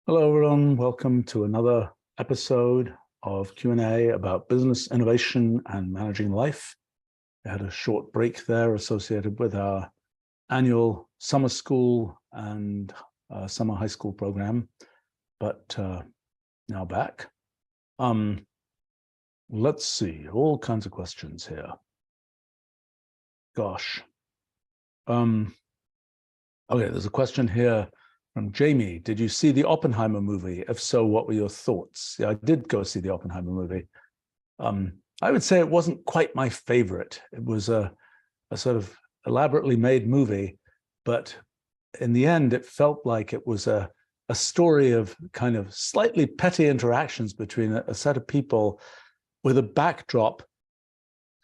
Hello, everyone. Welcome to another episode of Q&A about business innovation and managing life. We had a short break there associated with our annual summer school and summer high school program, but now back. Let's see, all kinds of questions here. Gosh. Okay, there's a question here from Jamie. Did you see the Oppenheimer movie? If so, what were your thoughts? Yeah, I did go see the Oppenheimer movie. I would say it wasn't quite my favorite. It was a sort of elaborately made movie, but in the end, it felt like it was a story of kind of slightly petty interactions between a set of people with a backdrop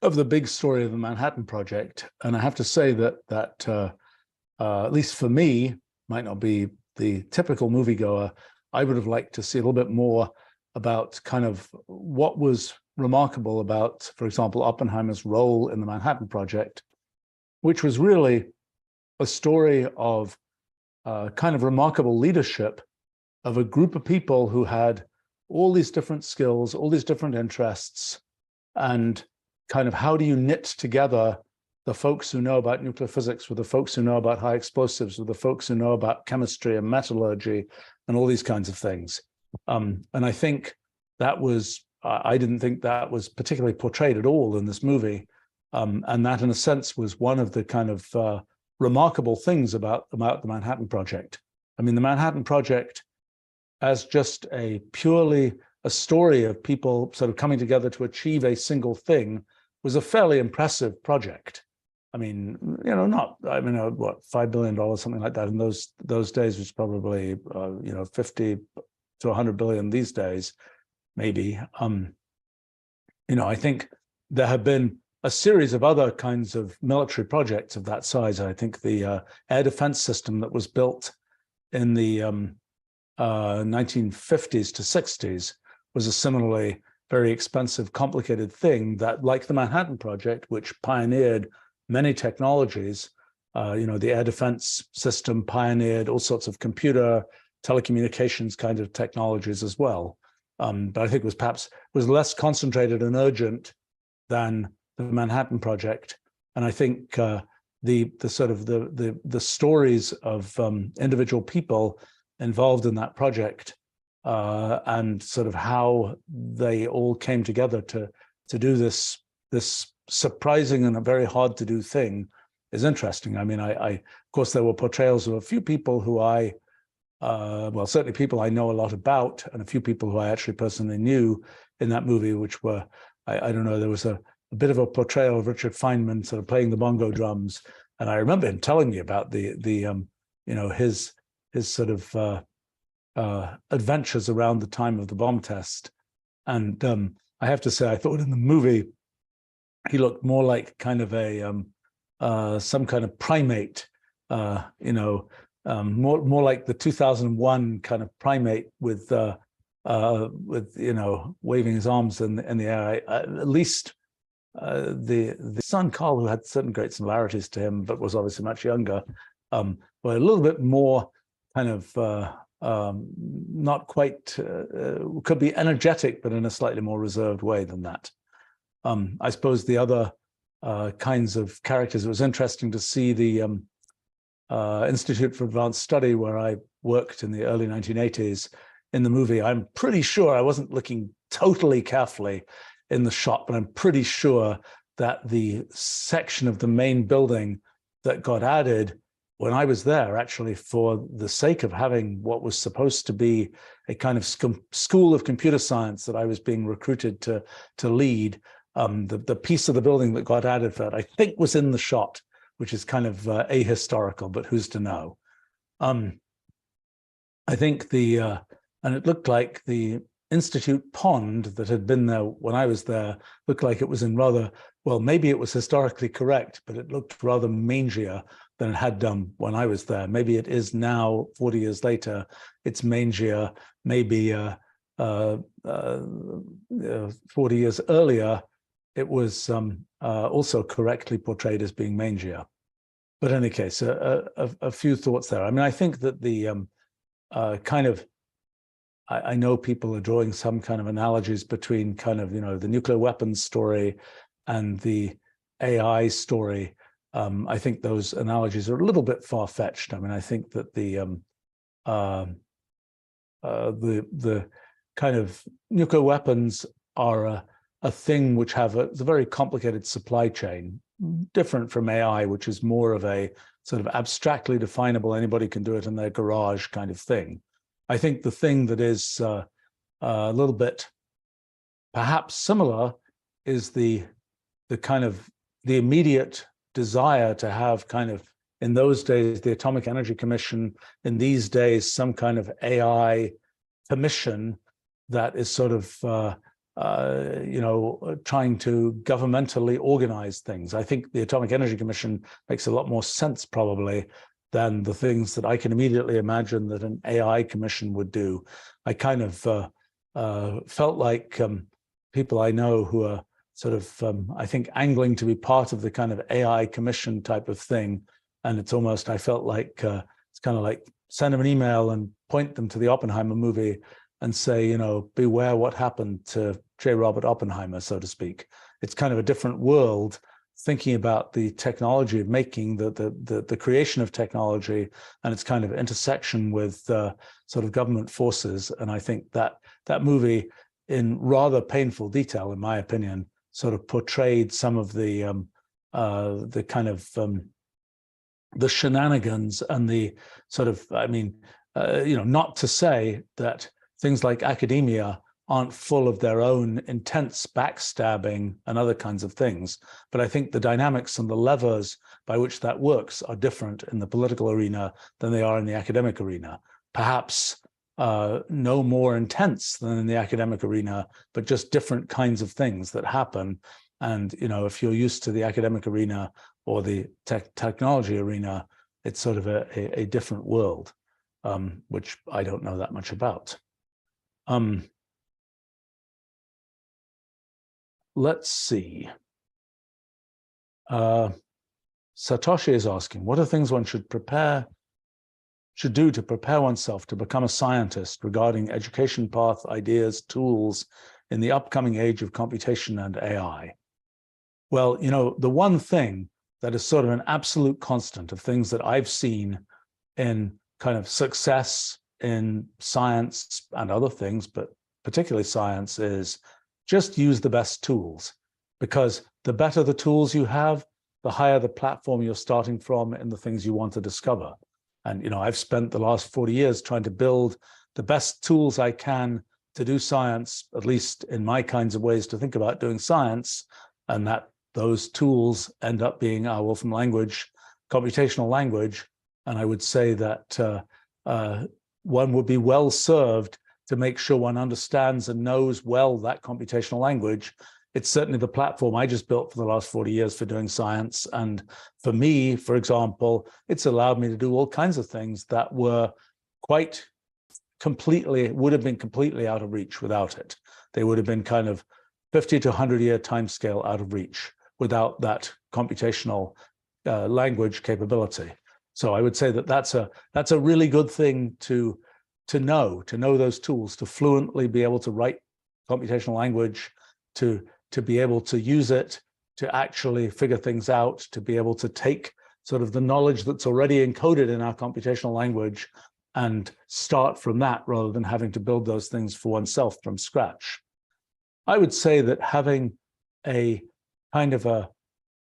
of the big story of the Manhattan Project. And I have to say that at least for me, might not be the typical moviegoer, I would have liked to see a little bit more about kind of what was remarkable about, for example, Oppenheimer's role in the Manhattan Project, which was really a story of kind of remarkable leadership of a group of people who had all these different skills, all these different interests, and kind of how do you knit together the folks who know about nuclear physics with the folks who know about high explosives, with the folks who know about chemistry and metallurgy and all these kinds of things. And I think that was, I didn't think that was particularly portrayed at all in this movie. And that in a sense was one of the kind of remarkable things about the Manhattan Project. I mean, the Manhattan Project as just purely a story of people sort of coming together to achieve a single thing was a fairly impressive project. I mean, what, $5 billion, something like that in those days was probably, 50 to 100 billion these days, maybe. I think there have been a series of other kinds of military projects of that size. I think the air defense system that was built in the 1950s to 60s was a similarly very expensive, complicated thing that, like the Manhattan Project, which pioneered many technologies, the air defense system pioneered all sorts of computer, telecommunications kind of technologies as well. But I think it was perhaps less concentrated and urgent than the Manhattan Project. And I think the stories of individual people involved in that project and sort of how they all came together to do this surprising and a very hard to do thing is interesting. I mean, of course, there were portrayals of a few people who certainly people I know a lot about, and a few people who I actually personally knew in that movie, which were, I don't know, there was a bit of a portrayal of Richard Feynman sort of playing the bongo drums. And I remember him telling me about his sort of adventures around the time of the bomb test. And I have to say, I thought in the movie, he looked more like kind of some kind of primate, more like the 2001 kind of primate with waving his arms in the air. At least the son Carl, who had certain great similarities to him, but was obviously much younger, were a little bit more kind of not quite, could be energetic, but in a slightly more reserved way than that. I suppose the other kinds of characters, it was interesting to see the Institute for Advanced Study, where I worked in the early 1980s in the movie. I'm pretty sure, I wasn't looking totally carefully in the shot, but I'm pretty sure that the section of the main building that got added when I was there, actually, for the sake of having what was supposed to be a kind of school of computer science that I was being recruited to lead, the piece of the building that got added for that, I think, was in the shot, which is kind of ahistorical, but who's to know? I think and it looked like the Institute pond that had been there when I was there looked like it was in rather, well, maybe it was historically correct, but it looked rather mangier than it had done when I was there. Maybe it is now, 40 years later, it's mangier. Maybe 40 years earlier, it was also correctly portrayed as being mangier. But in any case, a few thoughts there. I mean, I think that the kind of I know people are drawing some kind of analogies between kind of, the nuclear weapons story and the AI story. I think those analogies are a little bit far-fetched. I mean, I think that the kind of nuclear weapons are a thing which have a very complicated supply chain, different from AI, which is more of a sort of abstractly definable, anybody can do it in their garage kind of thing. I think the thing that is a little bit perhaps similar is the kind of the immediate desire to have kind of, in those days, the Atomic Energy Commission, in these days, some kind of AI commission that is sort of, trying to governmentally organize things. I think the Atomic Energy Commission makes a lot more sense probably than the things that I can immediately imagine that an AI commission would do. I kind of felt like people I know who are sort of, I think, angling to be part of the kind of AI commission type of thing. And it's almost, I felt like, it's kind of like send them an email and point them to the Oppenheimer movie and say, beware what happened to J. Robert Oppenheimer, so to speak. It's kind of a different world, thinking about the technology of making the creation of technology and its kind of intersection with sort of government forces. And I think that that movie, in rather painful detail, in my opinion, sort of portrayed some of the kind of the shenanigans and the sort of, not to say that things like academia aren't full of their own intense backstabbing and other kinds of things. But I think the dynamics and the levers by which that works are different in the political arena than they are in the academic arena. Perhaps no more intense than in the academic arena, but just different kinds of things that happen. And, if you're used to the academic arena or the technology arena, it's sort of a different world, which I don't know that much about. Let's see. Satoshi is asking, what are things one should do to prepare oneself to become a scientist regarding education path, ideas, tools in the upcoming age of computation and AI? Well, the one thing that is sort of an absolute constant of things that I've seen in kind of success in science and other things, but particularly science, is just use the best tools, because the better the tools you have, the higher the platform you're starting from in the things you want to discover. And, I've spent the last 40 years trying to build the best tools I can to do science, at least in my kinds of ways to think about doing science, and that those tools end up being our Wolfram language, computational language. And I would say that one would be well served to make sure one understands and knows well that computational language. It's certainly the platform I just built for the last 40 years for doing science. And for me, for example, it's allowed me to do all kinds of things that were would have been completely out of reach without it. They would have been kind of 50 to 100-year timescale out of reach without that computational language capability. So I would say that that's a really good thing to know those tools, to fluently be able to write computational language, to be able to use it, to actually figure things out, to be able to take sort of the knowledge that's already encoded in our computational language and start from that rather than having to build those things for oneself from scratch. I would say that having a kind of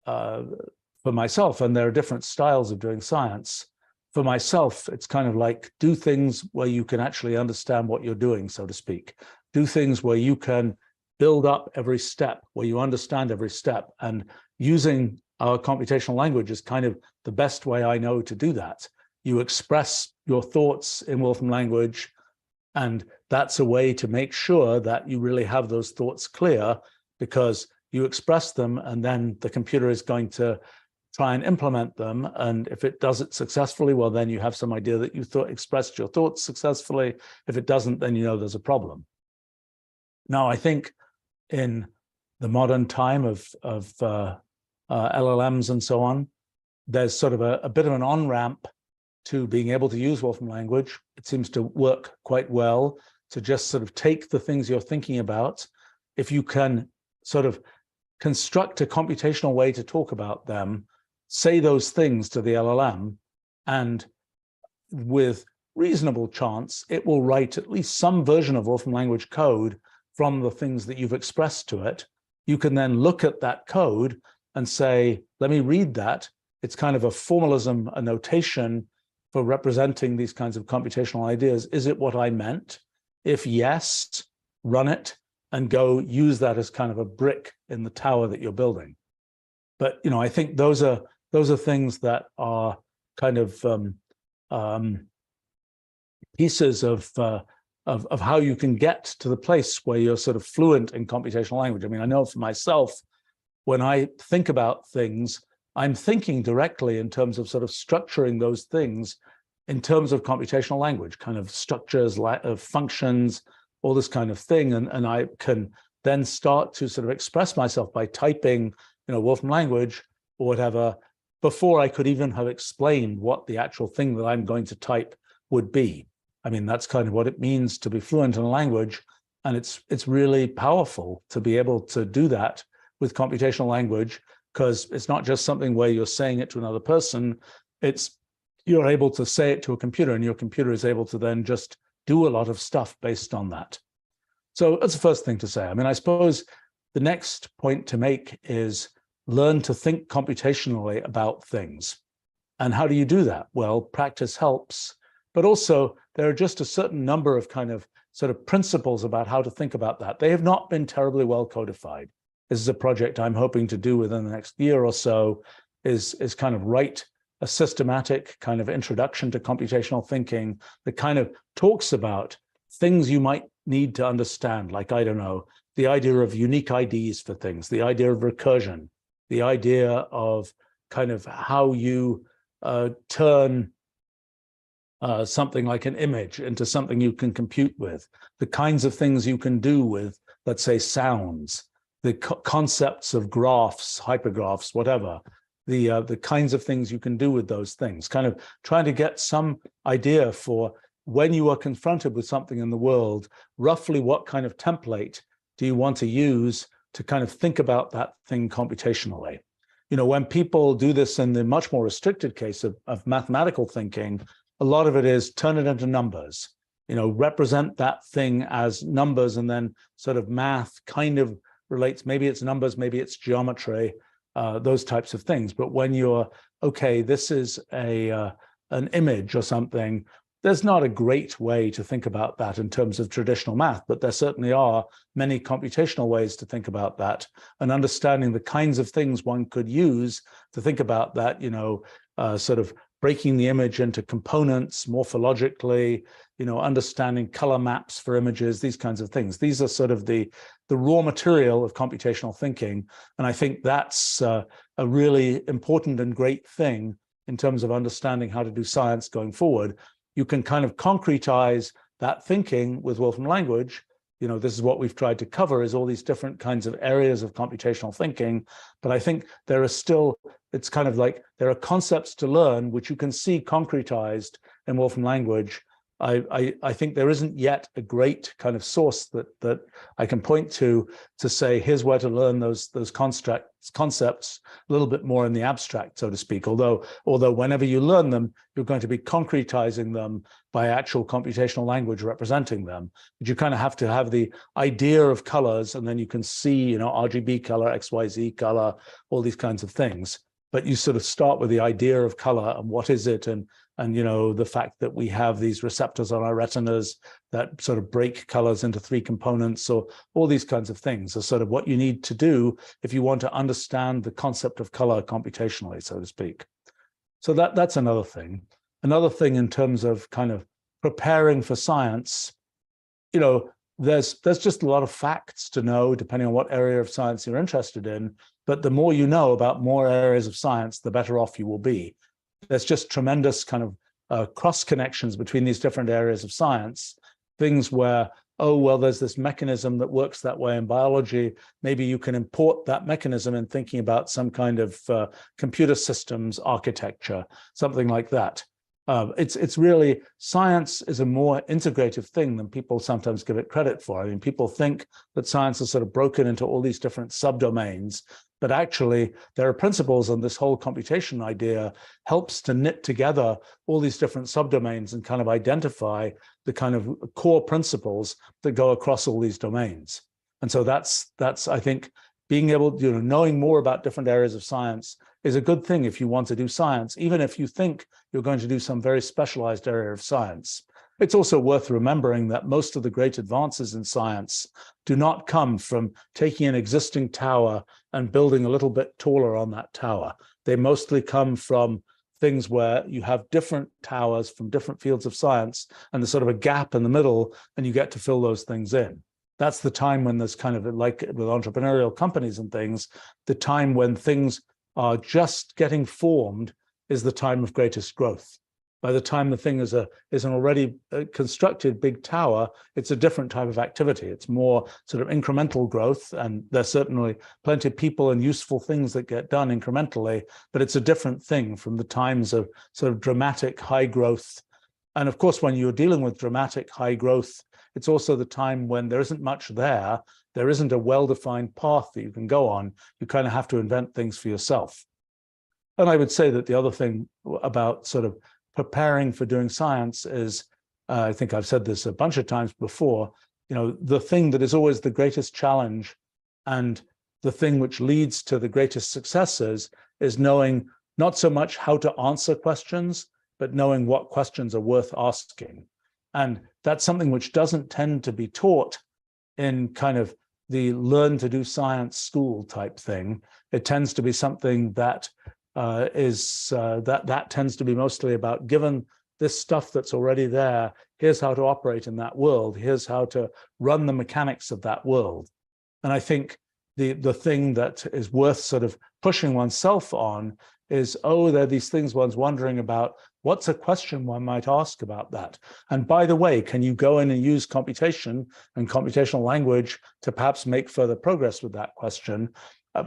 for myself, and there are different styles of doing science, for myself, it's kind of like do things where you can actually understand what you're doing, so to speak. Do things where you can build up every step, where you understand every step. And using our computational language is kind of the best way I know to do that. You express your thoughts in Wolfram language, and that's a way to make sure that you really have those thoughts clear, because you express them and then the computer is going to try and implement them. And if it does it successfully, well, then you have some idea that you expressed your thoughts successfully. If it doesn't, then there's a problem. Now, I think in the modern time of LLMs and so on, there's sort of a bit of an on-ramp to being able to use Wolfram language. It seems to work quite well. to just sort of take the things you're thinking about. If you can sort of construct a computational way to talk about them, say those things to the LLM, and with reasonable chance, it will write at least some version of Wolfram language code from the things that you've expressed to it. You can then look at that code and say, let me read that. It's kind of a formalism, a notation for representing these kinds of computational ideas. Is it what I meant? If yes, run it and go use that as kind of a brick in the tower that you're building. But I think those are things that are kind of pieces of how you can get to the place where you're sort of fluent in computational language. I mean, I know for myself, when I think about things, I'm thinking directly in terms of sort of structuring those things in terms of computational language, kind of structures, of functions, all this kind of thing. And I can then start to sort of express myself by typing, Wolfram language or whatever, before I could even have explained what the actual thing that I'm going to type would be. I mean, that's kind of what it means to be fluent in a language. And it's really powerful to be able to do that with computational language, because it's not just something where you're saying it to another person. You're able to say it to a computer, and your computer is able to then just do a lot of stuff based on that. So that's the first thing to say. I mean, I suppose the next point to make is learn to think computationally about things. And how do you do that? Well, practice helps, but also there are just a certain number of kind of sort of principles about how to think about that. They have not been terribly well codified. This is a project I'm hoping to do within the next year or so, is kind of write a systematic kind of introduction to computational thinking that kind of talks about things you might need to understand, like, I don't know, the idea of unique IDs for things, the idea of recursion, the idea of kind of how you turn something like an image into something you can compute with, the kinds of things you can do with, let's say, sounds, the concepts of graphs, hypergraphs, whatever, the kinds of things you can do with those things, kind of trying to get some idea for when you are confronted with something in the world, roughly what kind of template do you want to use to kind of think about that thing computationally. When people do this in the much more restricted case of mathematical thinking, a lot of it is turn it into numbers, represent that thing as numbers, and then sort of math kind of relates, maybe it's numbers, maybe it's geometry, those types of things. But when you're, okay, this is an image or something, there's not a great way to think about that in terms of traditional math, but there certainly are many computational ways to think about that, and understanding the kinds of things one could use to think about that, sort of breaking the image into components morphologically, understanding color maps for images, these kinds of things. These are sort of the raw material of computational thinking. And I think that's a really important and great thing in terms of understanding how to do science going forward. You can kind of concretize that thinking with Wolfram language. This is what we've tried to cover, is all these different kinds of areas of computational thinking. But I think there are still, it's kind of like there are concepts to learn which you can see concretized in Wolfram language. I think there isn't yet a great kind of source that I can point to say, here's where to learn those concepts a little bit more in the abstract, so to speak. Although whenever you learn them, you're going to be concretizing them by actual computational language representing them. But you kind of have to have the idea of colors, and then you can see, RGB color, XYZ color, all these kinds of things. But you sort of start with the idea of color and what is it, and the fact that we have these receptors on our retinas that sort of break colors into three components, or all these kinds of things are sort of what you need to do if you want to understand the concept of color computationally, so to speak. So that's another thing. Another thing in terms of kind of preparing for science, there's just a lot of facts to know depending on what area of science you're interested in. But the more you know about more areas of science, the better off you will be. There's just tremendous kind of cross connections between these different areas of science, things where, oh, well, there's this mechanism that works that way in biology. Maybe you can import that mechanism in thinking about some kind of computer systems architecture, something like that. It's really, science is a more integrative thing than people sometimes give it credit for. I mean, people think that science is sort of broken into all these different subdomains, but actually there are principles, and this whole computation idea helps to knit together all these different subdomains and kind of identify the kind of core principles that go across all these domains. And so that's I think, being able, knowing more about different areas of science is a good thing if you want to do science, even if you think you're going to do some very specialized area of science. It's also worth remembering that most of the great advances in science do not come from taking an existing tower and building a little bit taller on that tower. They mostly come from things where you have different towers from different fields of science, and there's sort of a gap in the middle, and you get to fill those things in. That's the time when there's kind of, like with entrepreneurial companies and things, the time when things are just getting formed is the time of greatest growth. By the time the thing is an already constructed big tower, it's a different type of activity. It's more sort of incremental growth, and there's certainly plenty of people and useful things that get done incrementally, but it's a different thing from the times of sort of dramatic high growth. And of course, when you're dealing with dramatic high growth, it's also the time when there isn't much there. There isn't a well-defined path that you can go on. You kind of have to invent things for yourself. And I would say that the other thing about sort of preparing for doing science is, I think I've said this a bunch of times before, the thing that is always the greatest challenge and the thing which leads to the greatest successes is knowing not so much how to answer questions, but knowing what questions are worth asking. And that's something which doesn't tend to be taught in kind of the learn to do science school type thing. It tends to be something that that tends to be mostly about, given this stuff that's already there, here's how to operate in that world. Here's how to run the mechanics of that world. And I think the thing that is worth sort of pushing oneself on is, oh, there are these things one's wondering about. What's a question one might ask about that? And by the way, can you go in and use computation and computational language to perhaps make further progress with that question?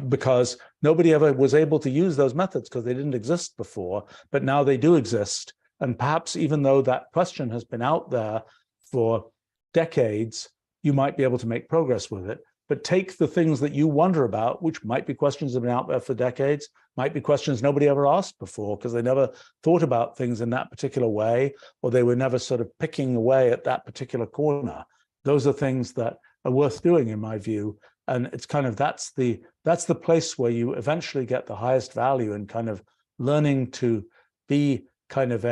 Because nobody ever was able to use those methods because they didn't exist before, but now they do exist. And perhaps even though that question has been out there for decades, you might be able to make progress with it. But take the things that you wonder about, which might be questions that have been out there for decades, might be questions nobody ever asked before because they never thought about things in that particular way, or they were never sort of picking away at that particular corner. Those are things that are worth doing, in my view. And it's kind of, that's the place where you eventually get the highest value in kind of learning to be kind of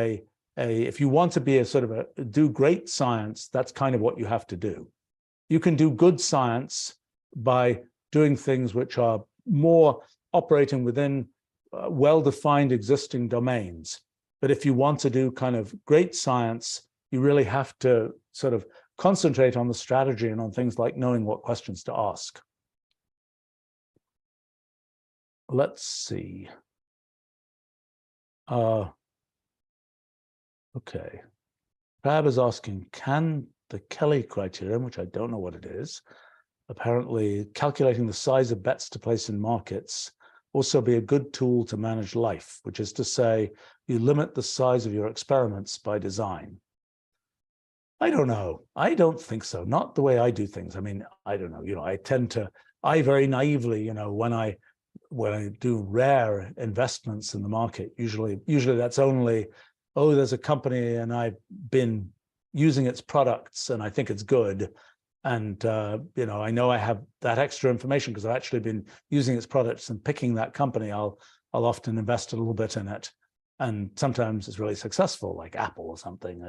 if you want to be a sort of do great science, that's kind of what you have to do. You can do good science by doing things which are more operating within well-defined existing domains. But if you want to do kind of great science, you really have to sort of concentrate on the strategy and on things like knowing what questions to ask. Let's see. Okay. Fab is asking, can the Kelly criterion, which I don't know what it is, apparently calculating the size of bets to place in markets, also be a good tool to manage life, which is to say, you limit the size of your experiments by design? I don't know. I don't think so. Not the way I do things. I mean, I don't know. I very naively, when I do rare investments in the market, usually that's only, oh, there's a company and I've been using its products and I think it's good. And, I know I have that extra information because I've actually been using its products and picking that company. I'll often invest a little bit in it. And sometimes it's really successful, like Apple or something.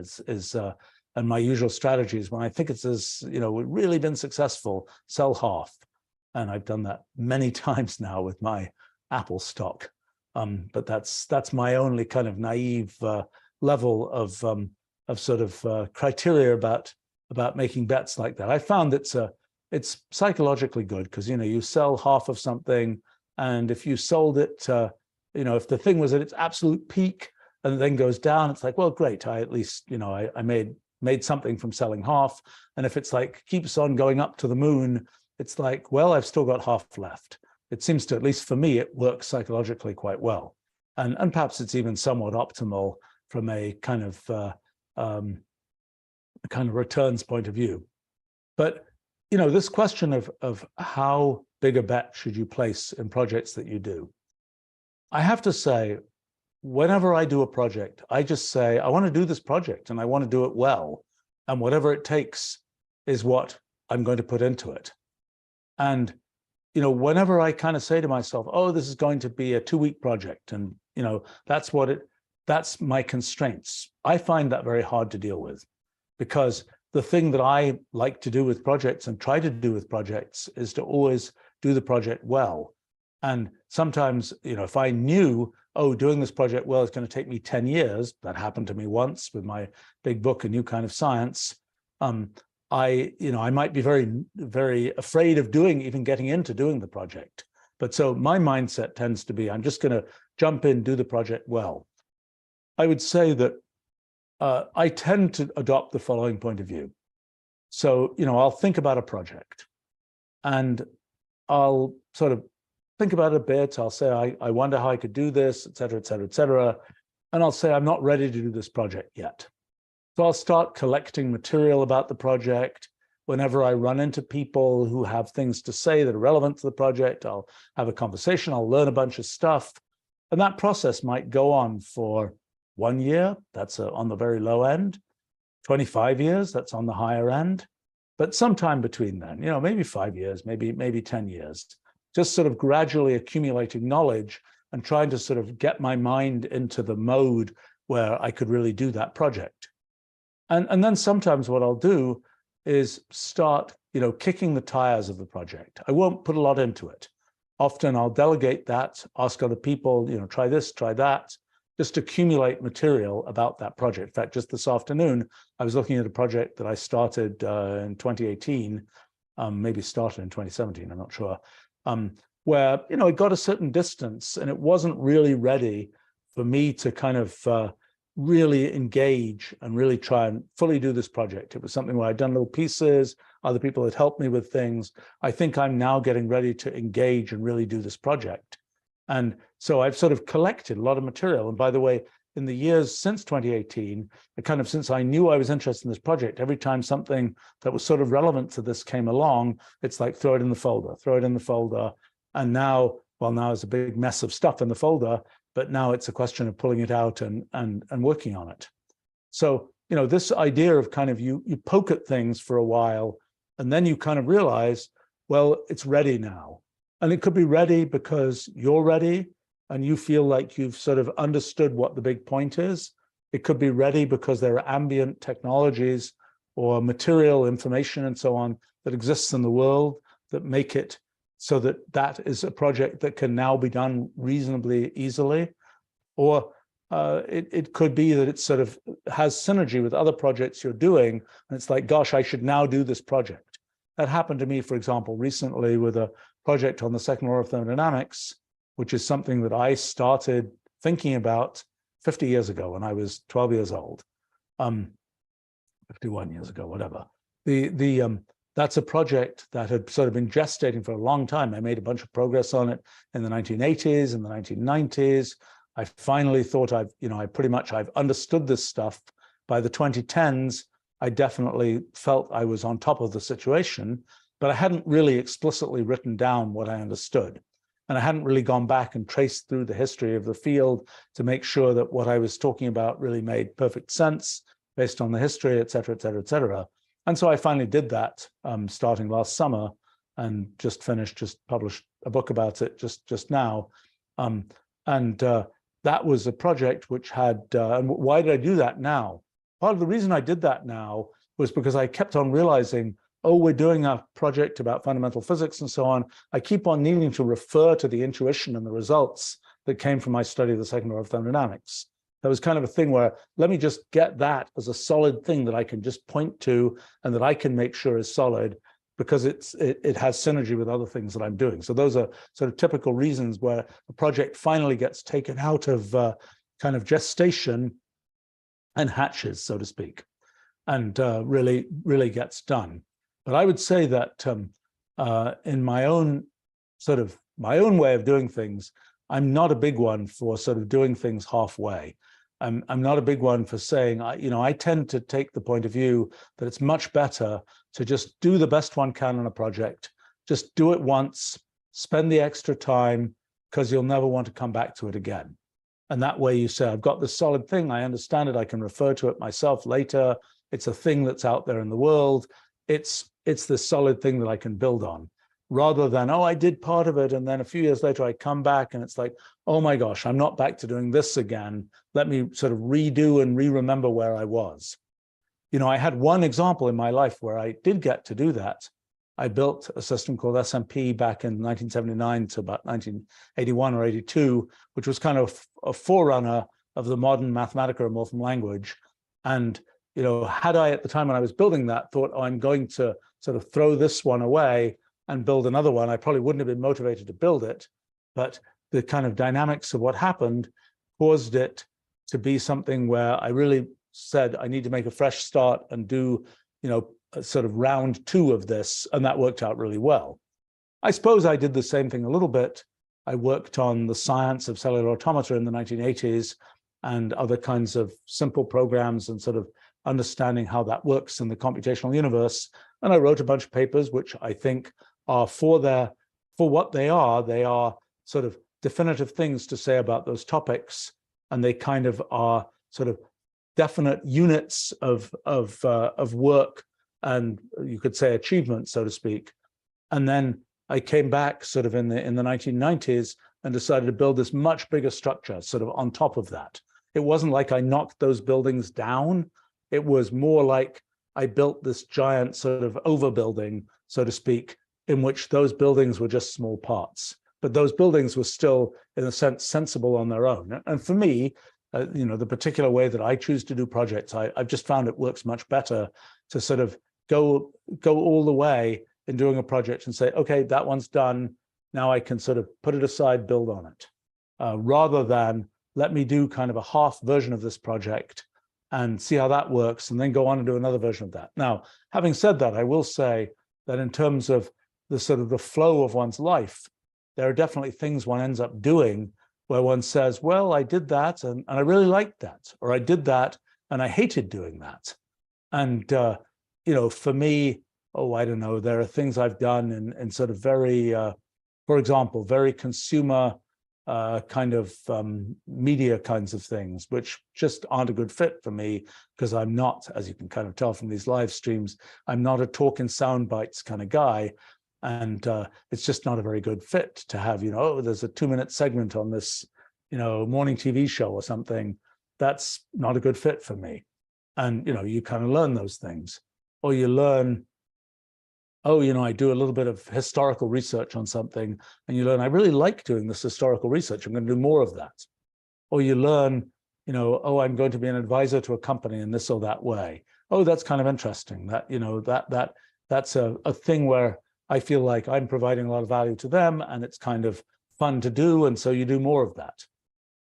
And my usual strategy is when I think it's really been successful, sell half. And I've done that many times now with my Apple stock. But that's my only kind of naive level of sort of criteria about making bets like that. I found it's psychologically good because you sell half of something, and if you sold it, if the thing was at its absolute peak and then goes down, it's like, well, great, I at least I made something from selling half. And if it's like keeps on going up to the moon, it's like, well, I've still got half left. It seems to, at least for me, it works psychologically quite well. And perhaps it's even somewhat optimal from a kind of returns point of view. But this question of how big a bet should you place in projects that you do, I have to say, whenever I do a project, I just say, I want to do this project and I want to do it well. And whatever it takes is what I'm going to put into it. And, whenever I kind of say to myself, oh, this is going to be a 2-week project, and, that's my constraints, I find that very hard to deal with, because the thing that I like to do with projects and try to do with projects is to always do the project well. And sometimes, if I knew, oh, doing this project well is going to take me 10 years, that happened to me once with my big book, A New Kind of Science, I might be very, very afraid of even getting into doing the project. But so my mindset tends to be, I'm just going to jump in, do the project well. I would say that I tend to adopt the following point of view. So, I'll think about a project and I'll sort of think about it a bit. I'll say, I wonder how I could do this, et cetera, et cetera, et cetera. And I'll say, I'm not ready to do this project yet. So I'll start collecting material about the project. Whenever I run into people who have things to say that are relevant to the project, I'll have a conversation, I'll learn a bunch of stuff. And that process might go on for 1 year, that's on the very low end, 25 years, that's on the higher end. But sometime between then, maybe 5 years, maybe 10 years, just sort of gradually accumulating knowledge and trying to sort of get my mind into the mode where I could really do that project. And then sometimes what I'll do is start, kicking the tires of the project. I won't put a lot into it. Often I'll delegate that, ask other people, try this, try that, just accumulate material about that project. In fact, just this afternoon, I was looking at a project that I started in 2018, maybe started in 2017, I'm not sure, where, it got a certain distance and it wasn't really ready for me to kind of really engage and really try and fully do this project. It was something where I'd done little pieces, other people had helped me with things. I think I'm now getting ready to engage and really do this project. And so I've sort of collected a lot of material. And by the way, in the years since 2018, since I knew I was interested in this project, every time something that was sort of relevant to this came along, it's like, throw it in the folder, throw it in the folder. And now, now it's a big mess of stuff in the folder, but now it's a question of pulling it out and working on it. So, this idea of kind of you poke at things for a while, and then you kind of realize, well, it's ready now. And it could be ready because you're ready and you feel like you've sort of understood what the big point is. It could be ready because there are ambient technologies or material information and so on that exists in the world that make it so that that is a project that can now be done reasonably easily. Or it could be that it sort of has synergy with other projects you're doing, and it's like, gosh, I should now do this project. That happened to me, for example, recently with a project on the second law of thermodynamics, which is something that I started thinking about 50 years ago when I was 12 years old, 51 years ago, whatever. That's a project that had sort of been gestating for a long time. I made a bunch of progress on it in the 1980s and the 1990s. I finally thought I've understood this stuff. By the 2010s, I definitely felt I was on top of the situation, but I hadn't really explicitly written down what I understood. And I hadn't really gone back and traced through the history of the field to make sure that what I was talking about really made perfect sense based on the history, et cetera, et cetera, et cetera. And so I finally did that starting last summer and just published a book about it just now. That was a project which had, and why did I do that now? Part of the reason I did that now was because I kept on realizing, oh, we're doing a project about fundamental physics and so on. I keep on needing to refer to the intuition and the results that came from my study of the second law of thermodynamics. That was kind of a thing where, let me just get that as a solid thing that I can just point to and that I can make sure is solid, because it has synergy with other things that I'm doing. So those are sort of typical reasons where a project finally gets taken out of kind of gestation and hatches, so to speak, and really gets done. But I would say that in my own way of doing things, I'm not a big one for sort of doing things halfway. I'm not a big one for saying, I tend to take the point of view that it's much better to just do the best one can on a project, just do it once, spend the extra time, because you'll never want to come back to it again. And that way you say, I've got this solid thing, I understand it, I can refer to it myself later, it's a thing that's out there in the world, it's this solid thing that I can build on. Rather than, I did part of it, and then a few years later I come back and it's like, oh my gosh, I'm not back to doing this again. Let me sort of redo and re-remember where I was. I had one example in my life where I did get to do that. I built a system called SMP back in 1979 to about 1981 or 82, which was kind of a forerunner of the modern Mathematica and Morphem language. And had I at the time when I was building that thought, I'm going to sort of throw this one away and build another one, I probably wouldn't have been motivated to build it. But the kind of dynamics of what happened caused it to be something where I really said, I need to make a fresh start and do, a sort of round 2 of this. And that worked out really well. I suppose I did the same thing a little bit. I worked on the science of cellular automata in the 1980s and other kinds of simple programs and sort of understanding how that works in the computational universe. And I wrote a bunch of papers, which I think are for what they are sort of definitive things to say about those topics, and they kind of are sort of definite units of work and you could say achievement, so to speak. And then I came back sort of in the 1990s and decided to build this much bigger structure sort of on top of that. It wasn't like I knocked those buildings down. It was more like I built this giant sort of overbuilding, so to speak, in which those buildings were just small parts. But those buildings were still, in a sense, sensible on their own. And for me, the particular way that I choose to do projects, I've just found it works much better to sort of go all the way in doing a project and say, okay, that one's done. Now I can sort of put it aside, build on it, rather than let me do kind of a half version of this project and see how that works, and then go on and do another version of that. Now, having said that, I will say that in terms of the sort of the flow of one's life, there are definitely things one ends up doing where one says, well, I did that and I really liked that, or I did that and I hated doing that. And, for me, I don't know, there are things I've done in sort of very, for example, very consumer kind of media kinds of things, which just aren't a good fit for me, because I'm not, as you can kind of tell from these live streams, I'm not a talk in sound bites kind of guy. And it's just not a very good fit to have, there's a 2-minute segment on this, morning TV show or something. That's not a good fit for me. And, you kind of learn those things. Or you learn, I do a little bit of historical research on something, and you learn, I really like doing this historical research, I'm going to do more of that. Or you learn, I'm going to be an advisor to a company in this or that way. That's kind of interesting. That, that's a thing where I feel like I'm providing a lot of value to them, and it's kind of fun to do, and so you do more of that.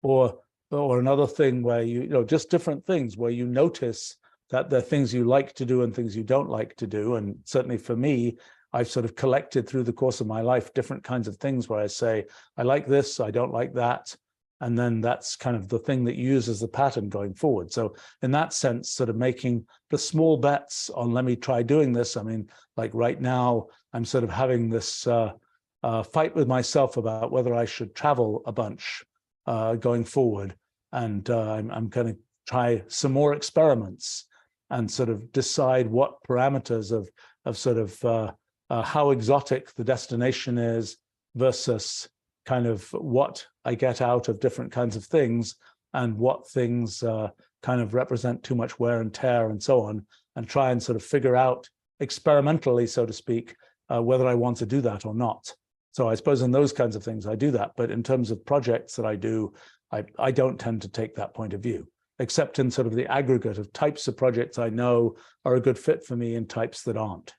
Or another thing where just different things where you notice that there are things you like to do and things you don't like to do. And certainly for me, I've sort of collected through the course of my life different kinds of things where I say, I like this, I don't like that. And then that's kind of the thing that you use as the pattern going forward. So in that sense, sort of making the small bets on, let me try doing this. I mean, like right now, I'm sort of having this fight with myself about whether I should travel a bunch going forward. And I'm going to try some more experiments and sort of decide what parameters of sort of how exotic the destination is versus kind of what I get out of different kinds of things, and what things kind of represent too much wear and tear and so on, and try and sort of figure out experimentally, so to speak, whether I want to do that or not. So I suppose in those kinds of things I do that, but in terms of projects that I do, I don't tend to take that point of view, except in sort of the aggregate of types of projects I know are a good fit for me and types that aren't.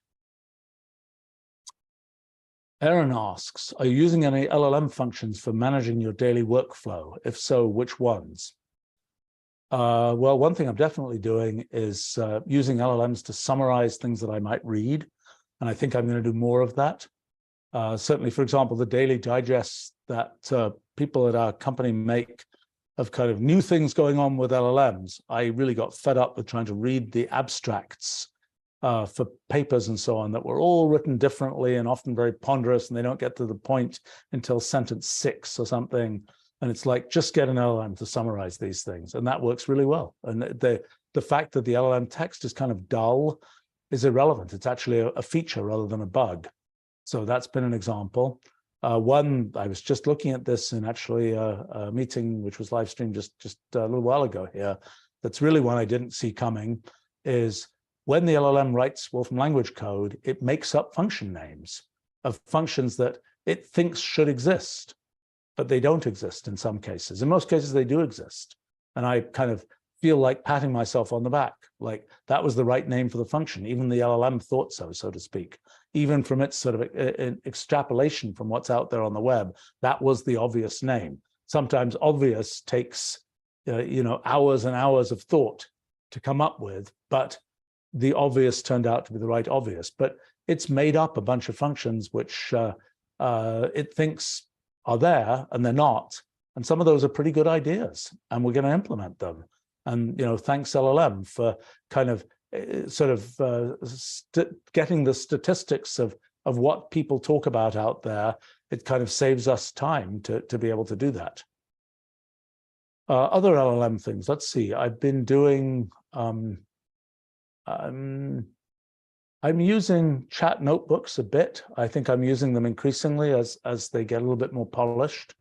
Aaron asks, are you using any LLM functions for managing your daily workflow? If so, which ones? Well, one thing I'm definitely doing is using LLMs to summarize things that I might read. And I think I'm going to do more of that. Certainly, for example, the daily digests that people at our company make of kind of new things going on with LLMs, I really got fed up with trying to read the abstracts for papers and so on that were all written differently and often very ponderous, and they don't get to the point until sentence 6 or something. And it's like, just get an LLM to summarize these things. And that works really well. And the fact that the LLM text is kind of dull is irrelevant. It's actually a feature rather than a bug. So that's been an example. One, I was just looking at this in actually a meeting, which was live streamed just a little while ago here. That's really one I didn't see coming, is when the LLM writes Wolfram language code, it makes up function names of functions that it thinks should exist, but they don't exist in some cases. In most cases, they do exist. And I kind of feel like patting myself on the back, like that was the right name for the function. Even the LLM thought so, so to speak. Even from its sort of extrapolation from what's out there on the web, that was the obvious name. Sometimes obvious takes hours and hours of thought to come up with, but the obvious turned out to be the right obvious. But it's made up a bunch of functions which it thinks are there and they're not. And some of those are pretty good ideas, and we're going to implement them. And thanks LLM for kind of getting the statistics of what people talk about out there. It kind of saves us time to be able to do that. Other LLM things, let's see. I've been doing, I'm using chat notebooks a bit. I think I'm using them increasingly as they get a little bit more polished.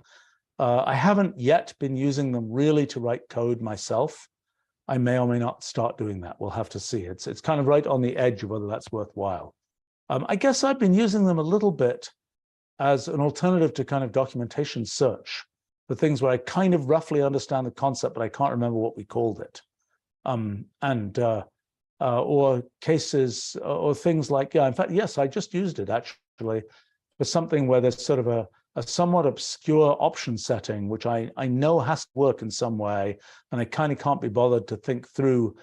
I haven't yet been using them really to write code myself. I may or may not start doing that. We'll have to see. It's kind of right on the edge of whether that's worthwhile. I guess I've been using them a little bit as an alternative to kind of documentation search, for things where I kind of roughly understand the concept, but I can't remember what we called it. Or cases or things like, in fact, yes, I just used it actually for something where there's sort of a somewhat obscure option setting, which I know has to work in some way, and I kind of can't be bothered to think through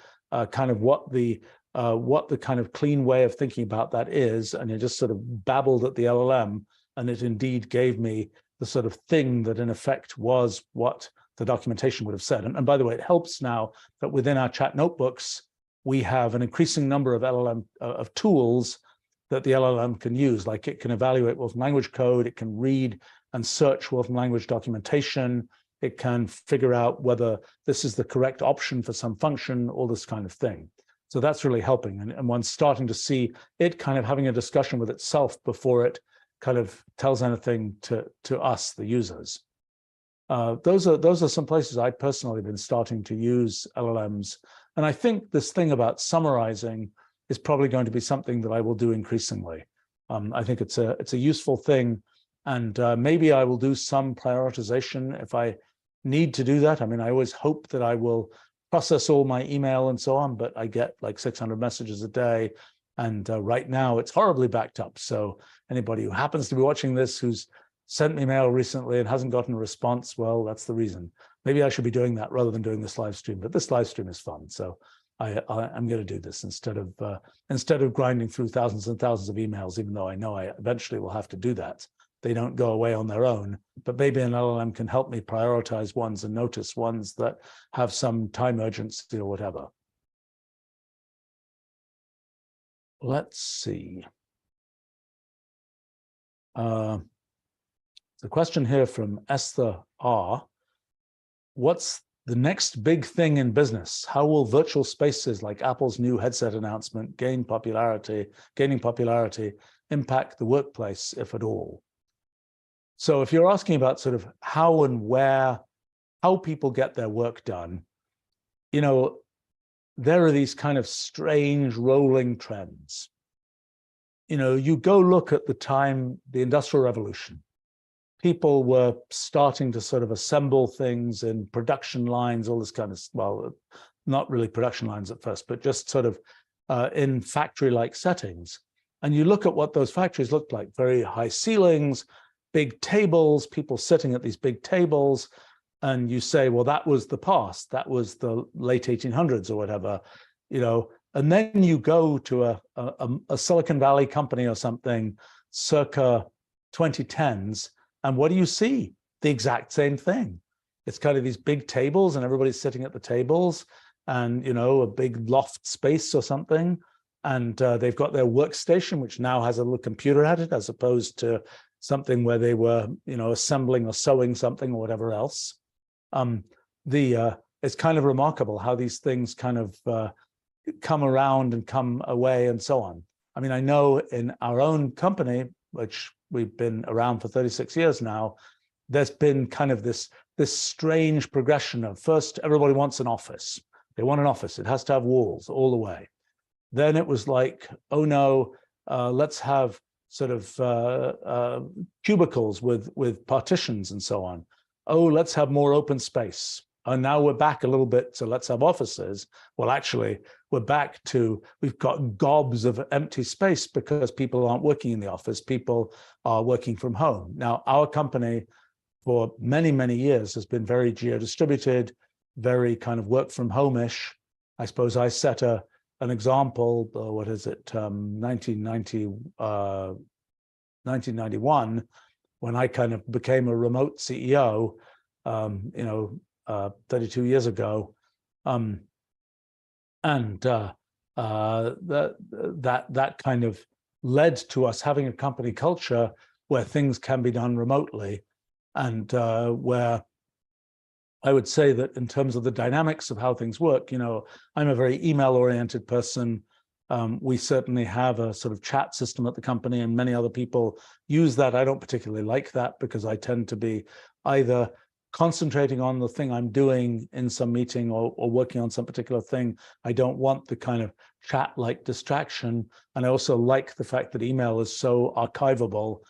kind of what the kind of clean way of thinking about that is, and I just sort of babbled at the LLM, and it indeed gave me the sort of thing that in effect was what the documentation would have said. And by the way, it helps now that within our chat notebooks, we have an increasing number of LLM of tools that the LLM can use. Like it can evaluate Wolfram language code, it can read and search Wolfram language documentation, it can figure out whether this is the correct option for some function, all this kind of thing. So that's really helping. And one's starting to see it kind of having a discussion with itself before it kind of tells anything to us, the users. Those are some places I personally have been starting to use LLMs. And I think this thing about summarizing is probably going to be something that I will do increasingly. I think it's a useful thing, and maybe I will do some prioritization if I need to do that. I mean, I always hope that I will process all my email and so on, but I get like 600 messages a day, and right now it's horribly backed up. So anybody who happens to be watching this who's sent me mail recently and hasn't gotten a response, well, that's the reason. Maybe I should be doing that rather than doing this live stream, but this live stream is fun. So I'm going to do this instead of grinding through thousands and thousands of emails, even though I know I eventually will have to do that. They don't go away on their own, but maybe an LLM can help me prioritize ones and notice ones that have some time urgency or whatever. Let's see. The question here from Esther R. What's the next big thing in business? How will virtual spaces like Apple's new headset announcement gaining popularity, impact the workplace, if at all? So if you're asking about sort of how and where, how people get their work done, there are these kind of strange rolling trends. You go look at the time, the Industrial Revolution. People were starting to sort of assemble things in production lines, all this kind of, well, not really production lines at first, but just sort of in factory-like settings. And you look at what those factories looked like, very high ceilings, big tables, people sitting at these big tables, and you say, well, that was the past, that was the late 1800s or whatever, and then you go to a Silicon Valley company or something circa 2010s, and what do you see? The exact same thing. it's kind of these big tables and everybody's sitting at the tables, and a big loft space or something, and they've got their workstation, which now has a little computer at it, as opposed to something where they were assembling or sewing something or whatever else. It's kind of remarkable how these things kind of come around and come away and so on. I mean, I know in our own company, which we've been around for 36 years now, there's been kind of this strange progression of, first, everybody wants an office. They want an office. It has to have walls all the way. Then it was like, oh no, let's have sort of cubicles with partitions and so on. Oh, let's have more open space. And now we're back a little bit, so let's have offices. Well, actually, we're back to, we've got gobs of empty space because people aren't working in the office. People are working from home. Now, our company for many, many years has been very geo-distributed, very kind of work from home-ish. I suppose I set an example, 1991, when I kind of became a remote CEO, 32 years ago. And that kind of led to us having a company culture where things can be done remotely, and where I would say that in terms of the dynamics of how things work, I'm a very email-oriented person. We certainly have a sort of chat system at the company, and many other people use that. I don't particularly like that because I tend to be either concentrating on the thing I'm doing in some meeting or working on some particular thing. I don't want the kind of chat-like distraction. And I also like the fact that email is so archivable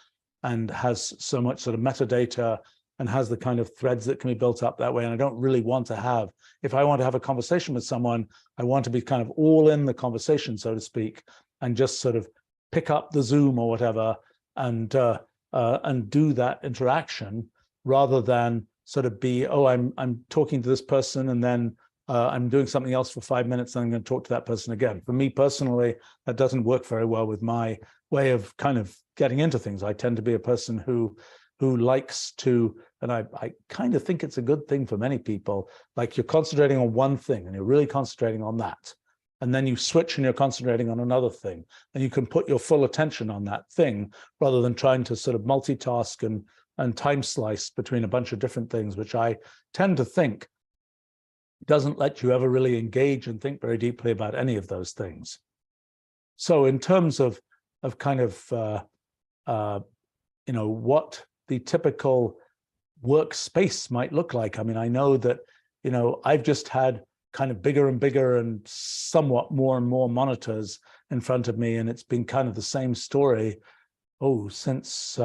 and has so much sort of metadata and has the kind of threads that can be built up that way. And I don't really want to have, if I want to have a conversation with someone, I want to be kind of all in the conversation, so to speak, and just sort of pick up the Zoom or whatever and do that interaction, rather than sort of be, oh, I'm talking to this person and then I'm doing something else for 5 minutes and I'm going to talk to that person again. For me personally, that doesn't work very well with my way of kind of getting into things. I tend to be a person who likes to, and I kind of think it's a good thing for many people, like you're concentrating on one thing and you're really concentrating on that. And then you switch and you're concentrating on another thing. And you can put your full attention on that thing rather than trying to sort of multitask and time slice between a bunch of different things, which I tend to think doesn't let you ever really engage and think very deeply about any of those things. So in terms of kind of, what the typical workspace might look like. I mean, I know that, I've just had kind of bigger and bigger and somewhat more and more monitors in front of me, and it's been kind of the same story, since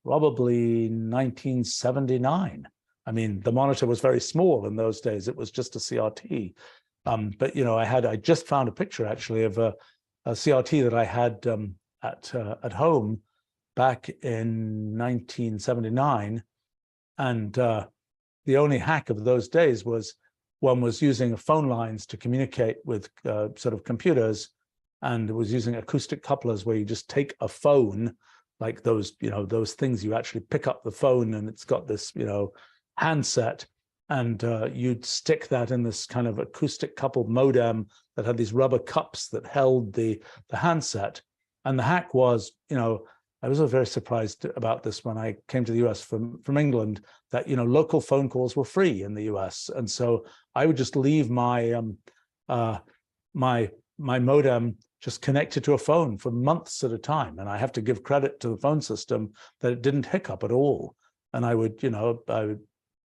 probably 1979. I mean, the monitor was very small in those days. It was just a CRT. But, I just found a picture actually of a CRT that I had at home back in 1979. And the only hack of those days was one was using phone lines to communicate with sort of computers, and it was using acoustic couplers where you just take a phone, like those, those things you actually pick up the phone and it's got this, handset, and you'd stick that in this kind of acoustic coupled modem that had these rubber cups that held the handset. And the hack was, I was very surprised about this when I came to the US from England, that, local phone calls were free in the US. And so I would just leave my my modem just connected to a phone for months at a time. And I have to give credit to the phone system that it didn't hiccup at all. And I would, I would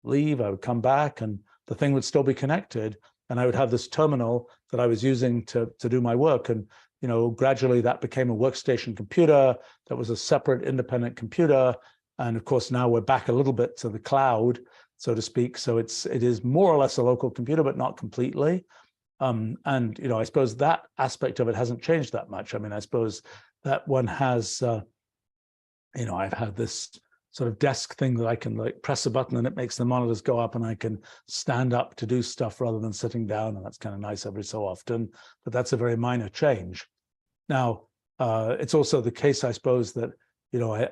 leave, I would come back, and the thing would still be connected. And I would have this terminal that I was using to do my work. And, gradually that became a workstation computer that was a separate independent computer. And of course, now we're back a little bit to the cloud, so to speak. So it is more or less a local computer, but not completely. And, I suppose that aspect of it hasn't changed that much. I mean, I suppose that one has, I've had this sort of desk thing that I can like press a button and it makes the monitors go up, and I can stand up to do stuff rather than sitting down. And that's kind of nice every so often, but that's a very minor change. Now, it's also the case, I suppose, that,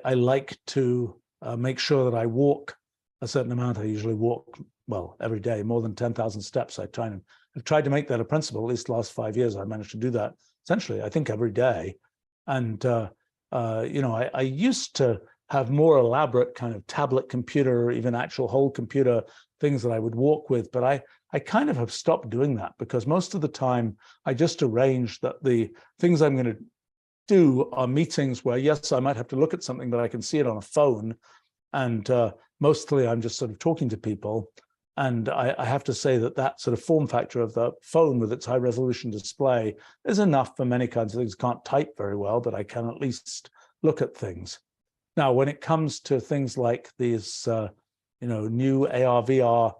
I like to make sure that I walk a certain amount. I usually walk, well, every day, more than 10,000 steps. I've tried to make that a principle. At least the last 5 years, I managed to do that essentially, I think, every day. And, I used to have more elaborate kind of tablet computer, or even actual whole computer things that I would walk with. But I kind of have stopped doing that, because most of the time I just arrange that the things I'm going to do are meetings where, yes, I might have to look at something, but I can see it on a phone. And mostly I'm just sort of talking to people. And I have to say that sort of form factor of the phone with its high resolution display is enough for many kinds of things. Can't type very well, but I can at least look at things. Now, when it comes to things like these, new AR, VR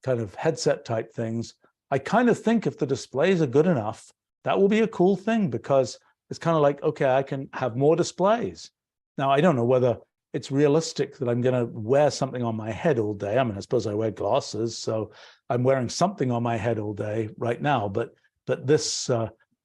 kind of headset type things, I kind of think if the displays are good enough, that will be a cool thing, because it's kind of like, okay, I can have more displays. Now, I don't know whether it's realistic that I'm going to wear something on my head all day. I mean, I suppose I wear glasses, so I'm wearing something on my head all day right now. But this,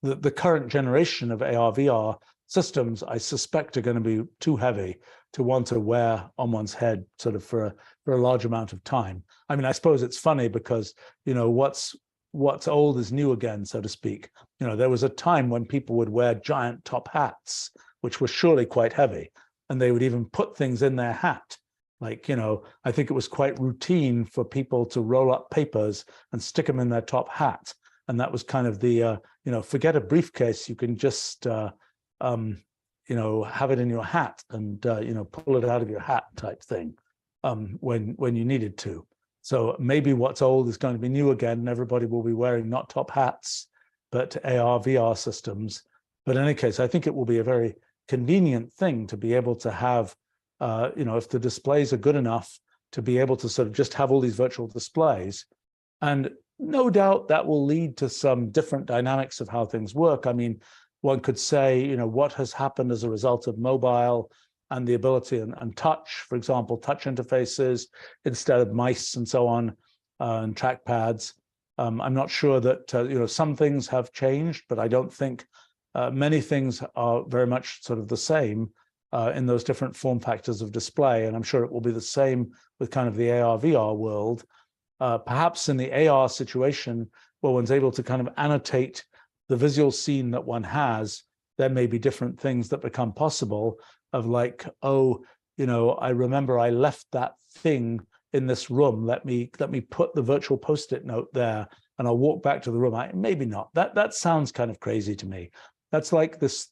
the current generation of AR, VR systems, I suspect, are going to be too heavy to want to wear on one's head sort of for a large amount of time. I mean, I suppose it's funny because, what's old is new again, so to speak. There was a time when people would wear giant top hats, which were surely quite heavy, and they would even put things in their hat. Like, I think it was quite routine for people to roll up papers and stick them in their top hat. And that was kind of the, forget a briefcase, you can just, have it in your hat and, pull it out of your hat type thing when you needed to. So maybe what's old is going to be new again, and everybody will be wearing not top hats, but AR, VR systems. But in any case, I think it will be a very convenient thing to be able to have, if the displays are good enough, to be able to sort of just have all these virtual displays. And no doubt that will lead to some different dynamics of how things work. I mean, one could say, what has happened as a result of mobile and the ability and touch, for example, touch interfaces instead of mice and so on, and trackpads. I'm not sure that, some things have changed, but I don't think many things are very much sort of the same in those different form factors of display. And I'm sure it will be the same with kind of the AR, VR world. Perhaps in the AR situation, where one's able to kind of annotate the visual scene that one has, there may be different things that become possible of like, I remember I left that thing in this room. Let me put the virtual Post-it note there and I'll walk back to the room. Maybe not. That sounds kind of crazy to me. That's like this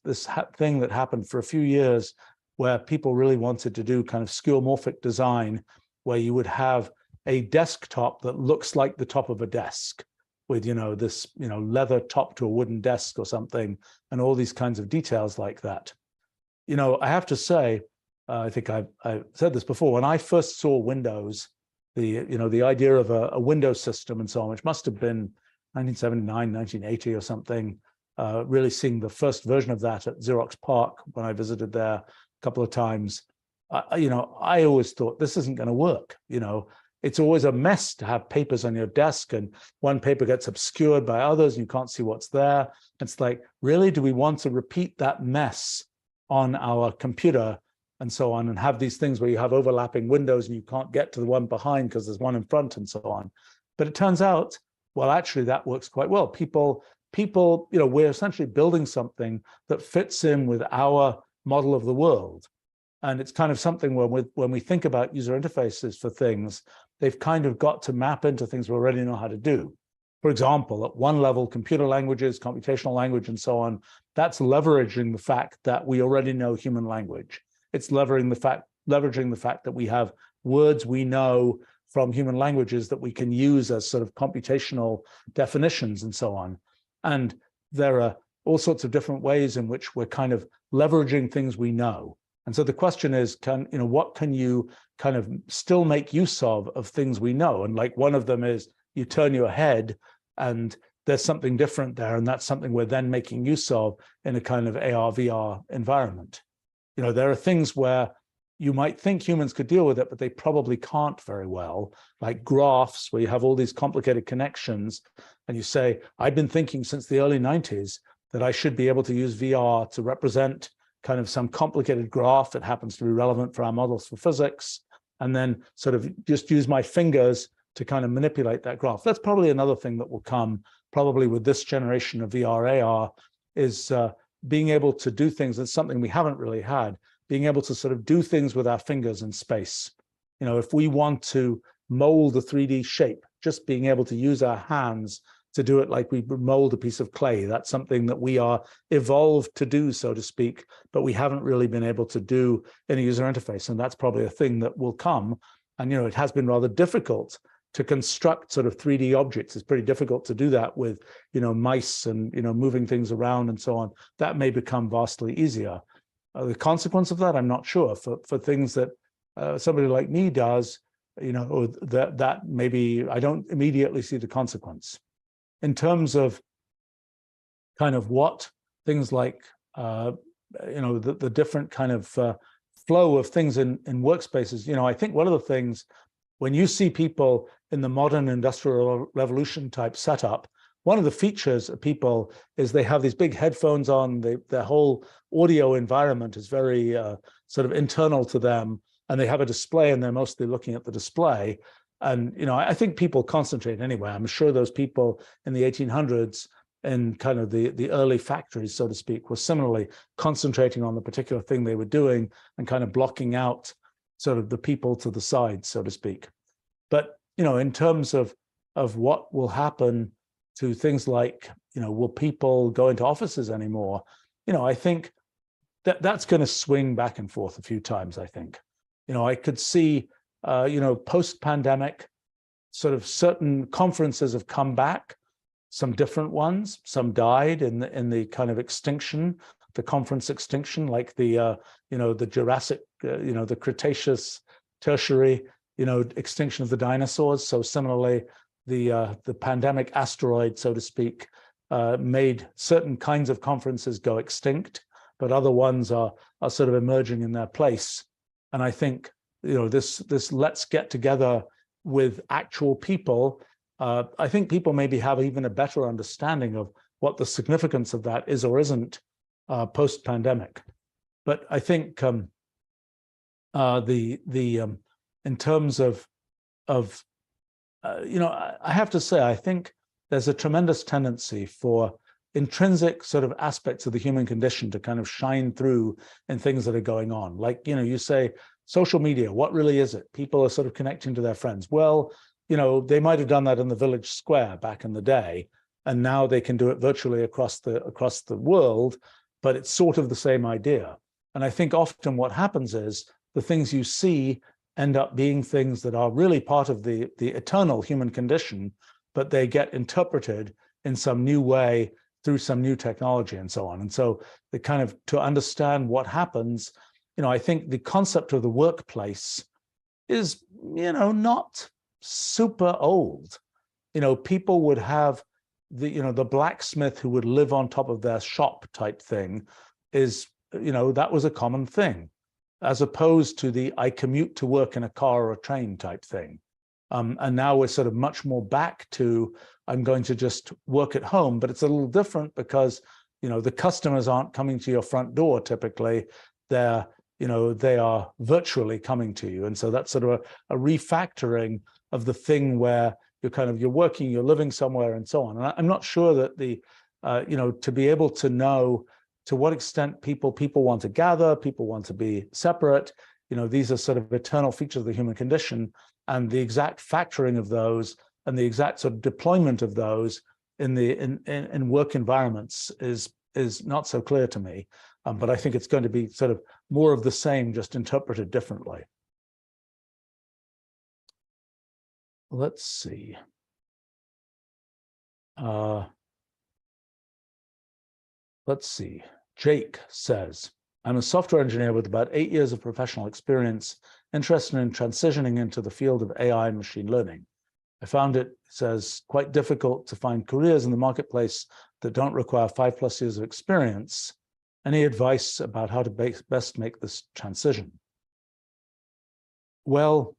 thing that happened for a few years where people really wanted to do kind of skeuomorphic design, where you would have a desktop that looks like the top of a desk with, this, leather top to a wooden desk or something, and all these kinds of details like that. I have to say, I think I've said this before, when I first saw Windows, the idea of a Windows system and so on, which must have been 1979, 1980 or something, really seeing the first version of that at Xerox PARC when I visited there a couple of times, I always thought this isn't going to work. It's always a mess to have papers on your desk, and one paper gets obscured by others and you can't see what's there. It's like, really, do we want to repeat that mess on our computer and so on, and have these things where you have overlapping windows and you can't get to the one behind because there's one in front and so on? But it turns out, well, actually that works quite well. People, we're essentially building something that fits in with our model of the world. And it's kind of something where when we think about user interfaces for things, they've kind of got to map into things we already know how to do. For example, at one level, computer languages, computational language, and so on, that's leveraging the fact that we already know human language. It's leveraging the fact that we have words we know from human languages that we can use as sort of computational definitions and so on. And there are all sorts of different ways in which we're kind of leveraging things we know. And so the question is, what can you kind of still make use of things we know? And like one of them is you turn your head and there's something different there. And that's something we're then making use of in a kind of AR, VR environment. There are things where you might think humans could deal with it, but they probably can't very well, like graphs, where you have all these complicated connections. And you say, I've been thinking since the early 90s that I should be able to use VR to represent kind of some complicated graph that happens to be relevant for our models for physics, and then sort of just use my fingers to kind of manipulate that graph. That's probably another thing that will come probably with this generation of VR, AR, is being able to do things. That's something we haven't really had, being able to sort of do things with our fingers in space. You know, if we want to mold a 3D shape, just being able to use our hands to do it like we mold a piece of clay, that's something that we are evolved to do, so to speak, but we haven't really been able to do in a user interface. And that's probably a thing that will come. And, you know, it has been rather difficult to construct sort of 3D objects. It's pretty difficult to do that with, you know, mice and, you know, moving things around and so on. That may become vastly easier. The consequence of that, I'm not sure. For things that somebody like me does, you know, or that maybe I don't immediately see the consequence. In terms of kind of what things like, you know, the different kind of flow of things in workspaces, you know, I think one of the things, when you see people in the modern industrial revolution type setup, one of the features of people is they have these big headphones on, their whole audio environment is very sort of internal to them, and they have a display and they're mostly looking at the display. And, you know, I think people concentrate anyway. I'm sure those people in the 1800s in kind of the early factories, so to speak, were similarly concentrating on the particular thing they were doing and kind of blocking out sort of the people to the side, so to speak. But, you know, in terms of what will happen to things like, you know, will people go into offices anymore? You know, I think that's going to swing back and forth a few times, I think. You know, I could see, you know, post-pandemic, sort of certain conferences have come back, some different ones, some died in the kind of extinction, the conference extinction, like the, you know, the Jurassic, you know, the Cretaceous, Tertiary, you know, extinction of the dinosaurs. So similarly, the pandemic asteroid, so to speak, made certain kinds of conferences go extinct, but other ones are sort of emerging in their place. And I think, you know, this let's get together with actual people. I think people maybe have even a better understanding of what the significance of that is or isn't post-pandemic. But I think in terms of you know, I have to say, I think there's a tremendous tendency for intrinsic sort of aspects of the human condition to kind of shine through in things that are going on. Like, you know, you say social media, what really is it? People are sort of connecting to their friends. Well, you know, they might have done that in the village square back in the day, and now they can do it virtually across the world, but it's sort of the same idea. And I think often what happens is the things you see end up being things that are really part of the eternal human condition, but they get interpreted in some new way through some new technology and so on. And so the kind of, to understand what happens, you know, I think the concept of the workplace is, you know, not super old. You know, people would have the, you know, the blacksmith who would live on top of their shop type thing is, you know, that was a common thing, as opposed to the I commute to work in a car or a train type thing. And now we're sort of much more back to I'm going to just work at home, but it's a little different because, you know, the customers aren't coming to your front door typically. They're, you know, they are virtually coming to you. And so that's sort of a refactoring of the thing where you're kind of, you're working, you're living somewhere and so on. And I'm not sure that the, you know, to be able to know to what extent people want to gather, people want to be separate, you know, these are sort of eternal features of the human condition, and the exact factoring of those and the exact sort of deployment of those in work environments is not so clear to me. But I think it's going to be sort of more of the same, just interpreted differently. Let's see. Let's see. Jake says, I'm a software engineer with about 8 years of professional experience, interested in transitioning into the field of AI and machine learning. I found it, says, quite difficult to find careers in the marketplace that don't require 5+ years of experience. Any advice about how to best make this transition? Well,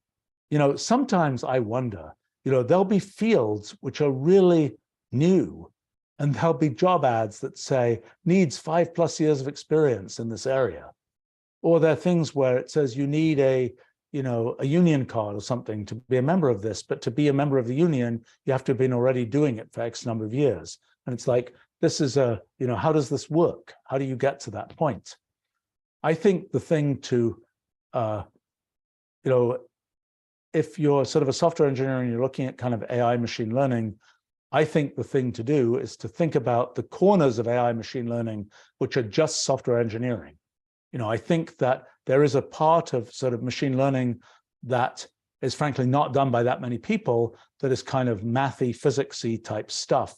you know, sometimes I wonder, you know, there'll be fields which are really new And there'll be job ads that say needs 5+ years of experience in this area. Or there are things where it says you need a union card or something to be a member of this, but to be a member of the union, you have to have been already doing it for X number of years. And it's like, this is how does this work? How do you get to that point? I think the thing to, if you're sort of a software engineer and you're looking at kind of AI machine learning, I think the thing to do is to think about the corners of AI machine learning, which are just software engineering. I think that there is a part of sort of machine learning that is frankly not done by that many people, that is kind of mathy, physicsy type stuff.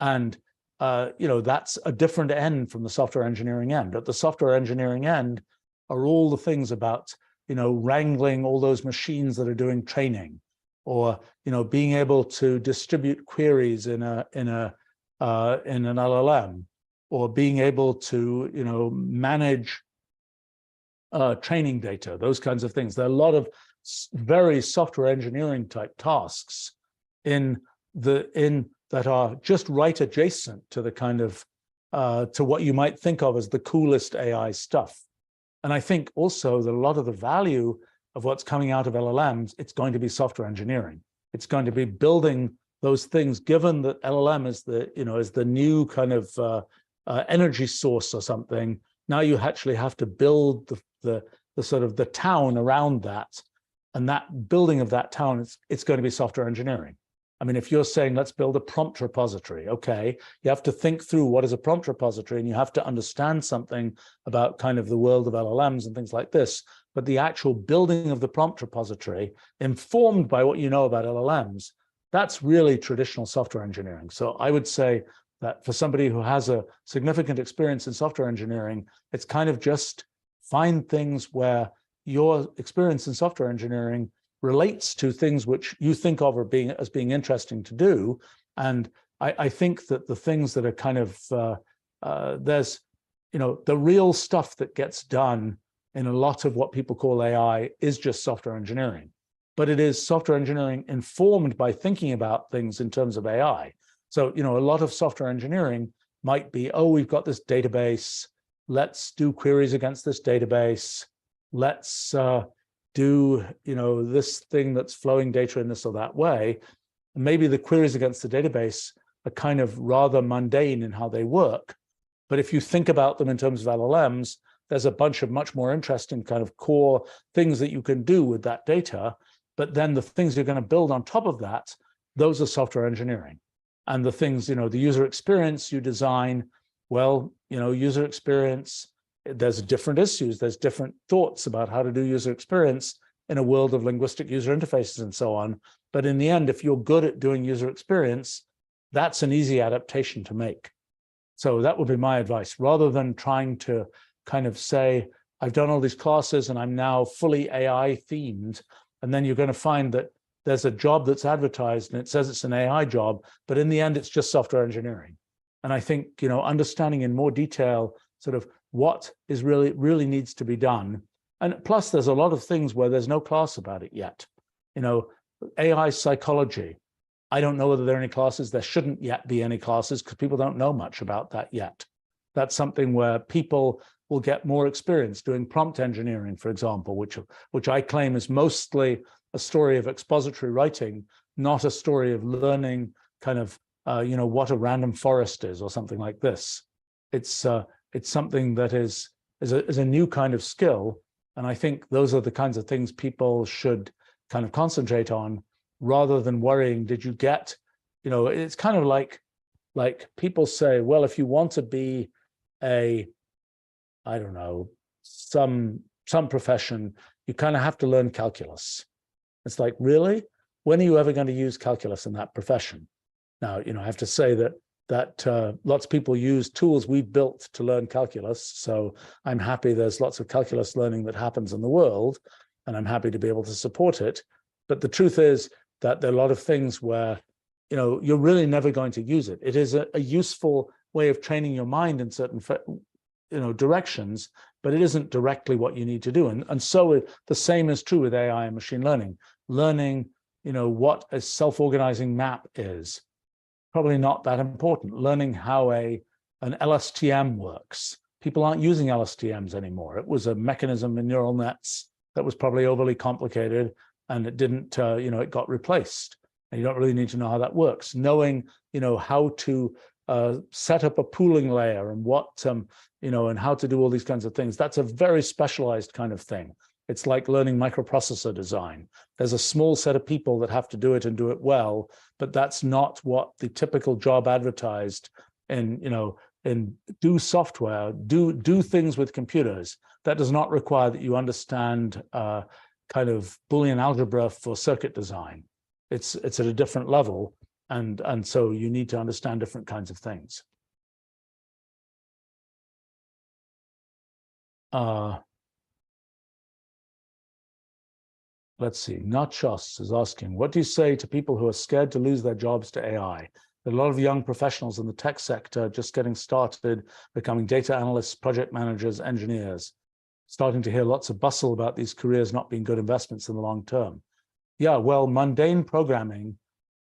And that's a different end from the software engineering end. At the software engineering end are all the things about wrangling all those machines that are doing training, or being able to distribute queries in an LLM, or being able to manage training data, those kinds of things. There are a lot of very software engineering type tasks that are just right adjacent to the kind of to what you might think of as the coolest AI stuff. And I think also that a lot of the value of what's coming out of LLMs, it's going to be software engineering. It's going to be building those things, given that LLM is the new kind of energy source or something. Now you actually have to build the sort of the town around that, and that building of that town, it's going to be software engineering. I mean, if you're saying, let's build a prompt repository, okay, you have to think through what is a prompt repository, and you have to understand something about kind of the world of LLMs and things like this. But the actual building of the prompt repository, informed by what you know about LLMs, that's really traditional software engineering. So I would say that for somebody who has a significant experience in software engineering, it's kind of just find things where your experience in software engineering relates to things which you think of as being interesting to do. And I think that the things that are kind of, there's, the real stuff that gets done in a lot of what people call AI is just software engineering. But it is software engineering informed by thinking about things in terms of AI. So, a lot of software engineering might be, oh, we've got this database, let's do queries against this database, let's do this thing that's flowing data in this or that way. And maybe the queries against the database are kind of rather mundane in how they work. But if you think about them in terms of LLMs, there's a bunch of much more interesting kind of core things that you can do with that data. But then the things you're going to build on top of that, those are software engineering. And the things, the user experience you design, well, user experience, there's different issues, there's different thoughts about how to do user experience in a world of linguistic user interfaces and so on. But in the end, if you're good at doing user experience, that's an easy adaptation to make. So that would be my advice, rather than trying to kind of say, I've done all these classes and I'm now fully AI themed. And then you're going to find that there's a job that's advertised and it says it's an AI job, but in the end, it's just software engineering. And I think, understanding in more detail sort of what is really needs to be done. And plus, there's a lot of things where there's no class about it yet. AI psychology. I don't know whether there are any classes. There shouldn't yet be any classes because people don't know much about that yet. That's something where people will get more experience doing prompt engineering, for example, which I claim is mostly a story of expository writing, not a story of learning kind of, what a random forest is or something like this. It's something that is a new kind of skill. And I think those are the kinds of things people should kind of concentrate on, rather than worrying, did you get, it's kind of like people say, well, if you want to be I don't know, some profession, you kind of have to learn calculus. It's like, really? When are you ever going to use calculus in that profession? Now, I have to say that lots of people use tools we built to learn calculus. So I'm happy there's lots of calculus learning that happens in the world, and I'm happy to be able to support it. But the truth is that there are a lot of things where, you're really never going to use it. It is a useful way of training your mind in certain, directions, but it isn't directly what you need to do. And so the same is true with AI and machine learning. Learning, what a self-organizing map is, probably not that important. Learning how an LSTM works. People aren't using LSTMs anymore. It was a mechanism in neural nets that was probably overly complicated, and it didn't, it got replaced. And you don't really need to know how that works. Knowing, how to set up a pooling layer and what, and how to do all these kinds of things. That's a very specialized kind of thing. It's like learning microprocessor design. There's a small set of people that have to do it and do it well, but that's not what the typical job advertised in, in do software, do things with computers. That does not require that you understand kind of Boolean algebra for circuit design. It's at a different level. And so you need to understand different kinds of things. Let's see, Nachos is asking, what do you say to people who are scared to lose their jobs to AI? There are a lot of young professionals in the tech sector just getting started, becoming data analysts, project managers, engineers, starting to hear lots of bustle about these careers not being good investments in the long term. Yeah, well, mundane programming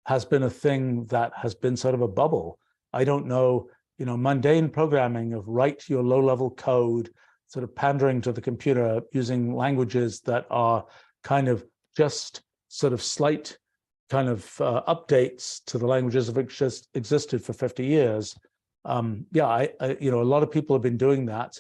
has been a thing that has been sort of a bubble. I don't know, mundane programming of write your low-level code, sort of pandering to the computer using languages that are kind of just sort of slight kind of updates to the languages that have just existed for 50 years. Yeah, a lot of people have been doing that,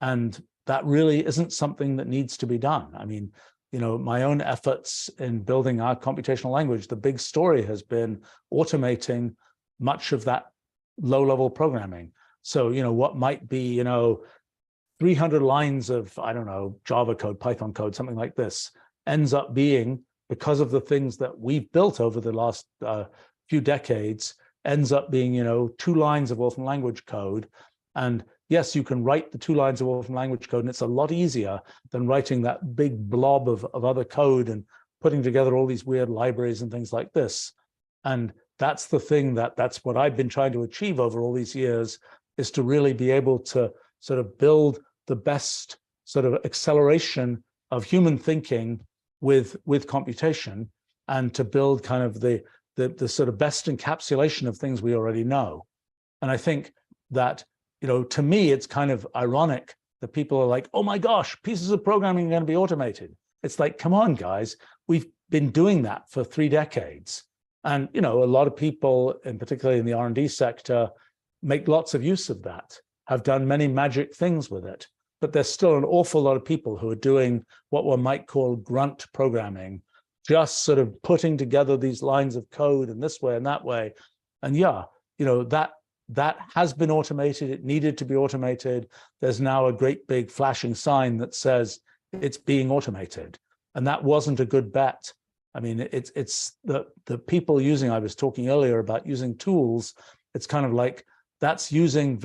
and that really isn't something that needs to be done. I mean, my own efforts in building our computational language, the big story has been automating much of that low-level programming. So, what might be, 300 lines of, I don't know, Java code, Python code, something like this, ends up being, because of the things that we've built over the last few decades, ends up being, 2 lines of orphan language code. And yes, you can write the 2 lines of orphan language code, and it's a lot easier than writing that big blob of other code and putting together all these weird libraries and things like this. And that's the thing that's what I've been trying to achieve over all these years, is to really be able to sort of build the best sort of acceleration of human thinking with computation, and to build kind of the sort of best encapsulation of things we already know. And I think that, to me, it's kind of ironic that people are like, oh my gosh, pieces of programming are going to be automated. It's like, come on, guys, we've been doing that for 3 decades. And, a lot of people, and particularly in the R&D sector, make lots of use of that, have done many magic things with it. But there's still an awful lot of people who are doing what one might call grunt programming, just sort of putting together these lines of code in this way and that way. And yeah, that has been automated. It needed to be automated. There's now a great big flashing sign that says it's being automated. And that wasn't a good bet. I mean, it's the people using, I was talking earlier about using tools. It's kind of like, that's using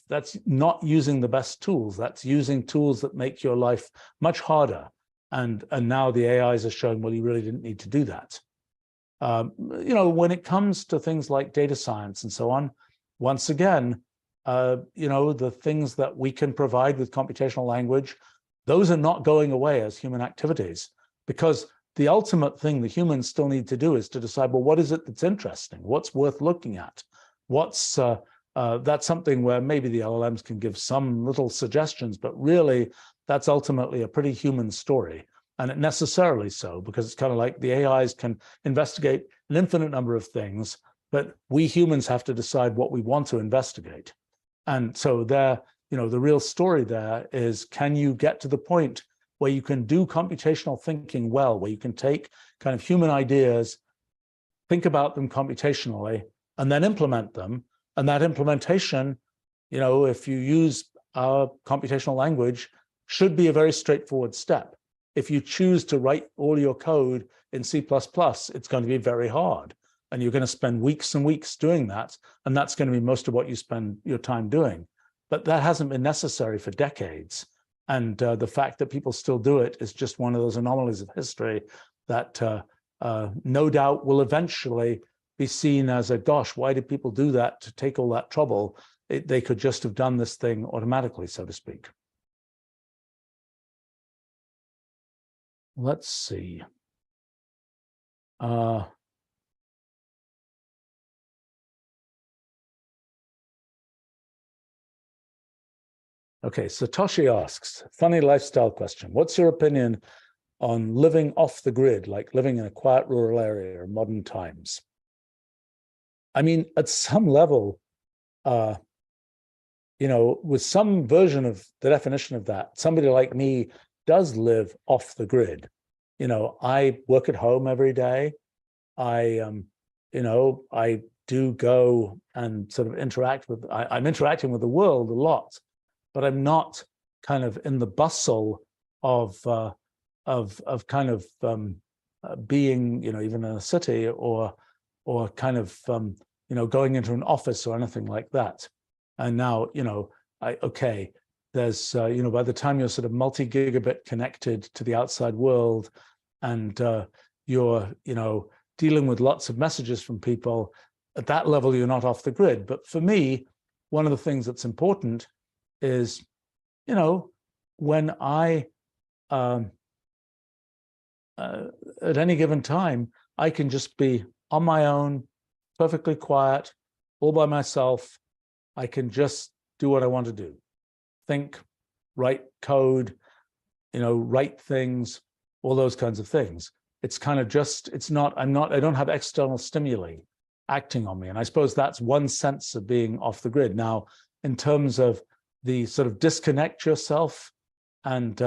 that's not using the best tools. That's using tools that make your life much harder. And now the AIs are showing, well, you really didn't need to do that. When it comes to things like data science and so on, once again, the things that we can provide with computational language, those are not going away as human activities, because the ultimate thing the humans still need to do is to decide, well, what is it that's interesting? What's worth looking at? What's that's something where maybe the LLMs can give some little suggestions, but really that's ultimately a pretty human story. And it necessarily so, because it's kind of like the AIs can investigate an infinite number of things, but we humans have to decide what we want to investigate. And so the real story there is, can you get to the point where you can do computational thinking well, where you can take kind of human ideas, think about them computationally, and then implement them. And that implementation, if you use computational language, should be a very straightforward step. If you choose to write all your code in C++, it's going to be very hard. And you're going to spend weeks and weeks doing that. And that's going to be most of what you spend your time doing. But that hasn't been necessary for decades. And the fact that people still do it is just one of those anomalies of history that no doubt will eventually be seen as a, gosh, why did people do that to take all that trouble? They could just have done this thing automatically, so to speak. Let's see. Okay, Satoshi asks, funny lifestyle question. What's your opinion on living off the grid, like living in a quiet rural area in modern times? I mean, at some level, with some version of the definition of that, somebody like me does live off the grid. I work at home every day. I do go and sort of interact with, I'm interacting with the world a lot, but I'm not kind of in the bustle of kind of being, even in a city or kind of, going into an office or anything like that. And now, there's, by the time you're sort of multi-gigabit connected to the outside world and you're, dealing with lots of messages from people, at that level, you're not off the grid. But for me, one of the things that's important is, when I, at any given time, I can just be on my own, perfectly quiet, all by myself. I can just do what I want to do. Think, write code, write things, all those kinds of things. It's kind of just, I don't have external stimuli acting on me. And I suppose that's one sense of being off the grid. Now, in terms of the sort of disconnect yourself, and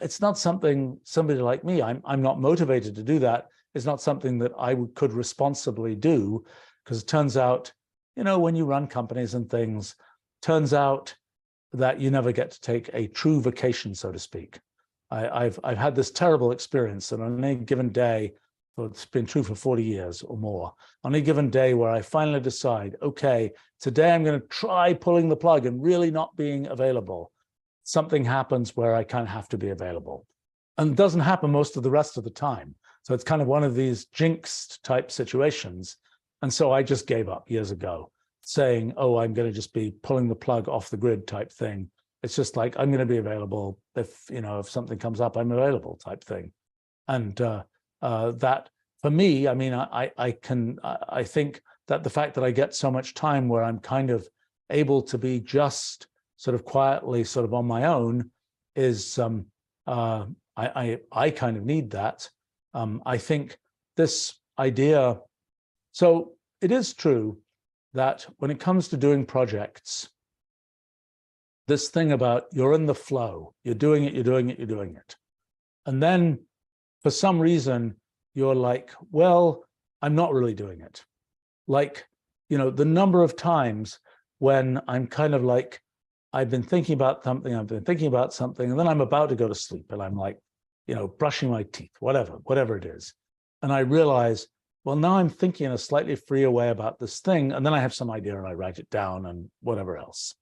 it's not something somebody like me, I'm not motivated to do that. It's not something that I could responsibly do, because it turns out, when you run companies and things, turns out that you never get to take a true vacation, so to speak. I've had this terrible experience, and on any given day, well, it's been true for 40 years or more, on any given day where I finally decide, okay, today I'm going to try pulling the plug and really not being available, something happens where I kind of have to be available. And it doesn't happen most of the rest of the time. So it's kind of one of these jinxed type situations. And so I just gave up years ago, saying, oh, I'm going to just be pulling the plug off the grid type thing. It's just like, I'm going to be available if something comes up, I'm available type thing. And that for me, I mean, I think that the fact that I get so much time where I'm kind of able to be just sort of quietly sort of on my own is, I kind of need that. I think this idea, so it is true that when it comes to doing projects, this thing about you're in the flow, you're doing it. And then for some reason, you're like, well, I'm not really doing it. Like, the number of times when I'm kind of like, I've been thinking about something, and then I'm about to go to sleep, and I'm like, brushing my teeth, whatever it is. And I realize, well, now I'm thinking in a slightly freer way about this thing, and then I have some idea and I write it down and whatever else.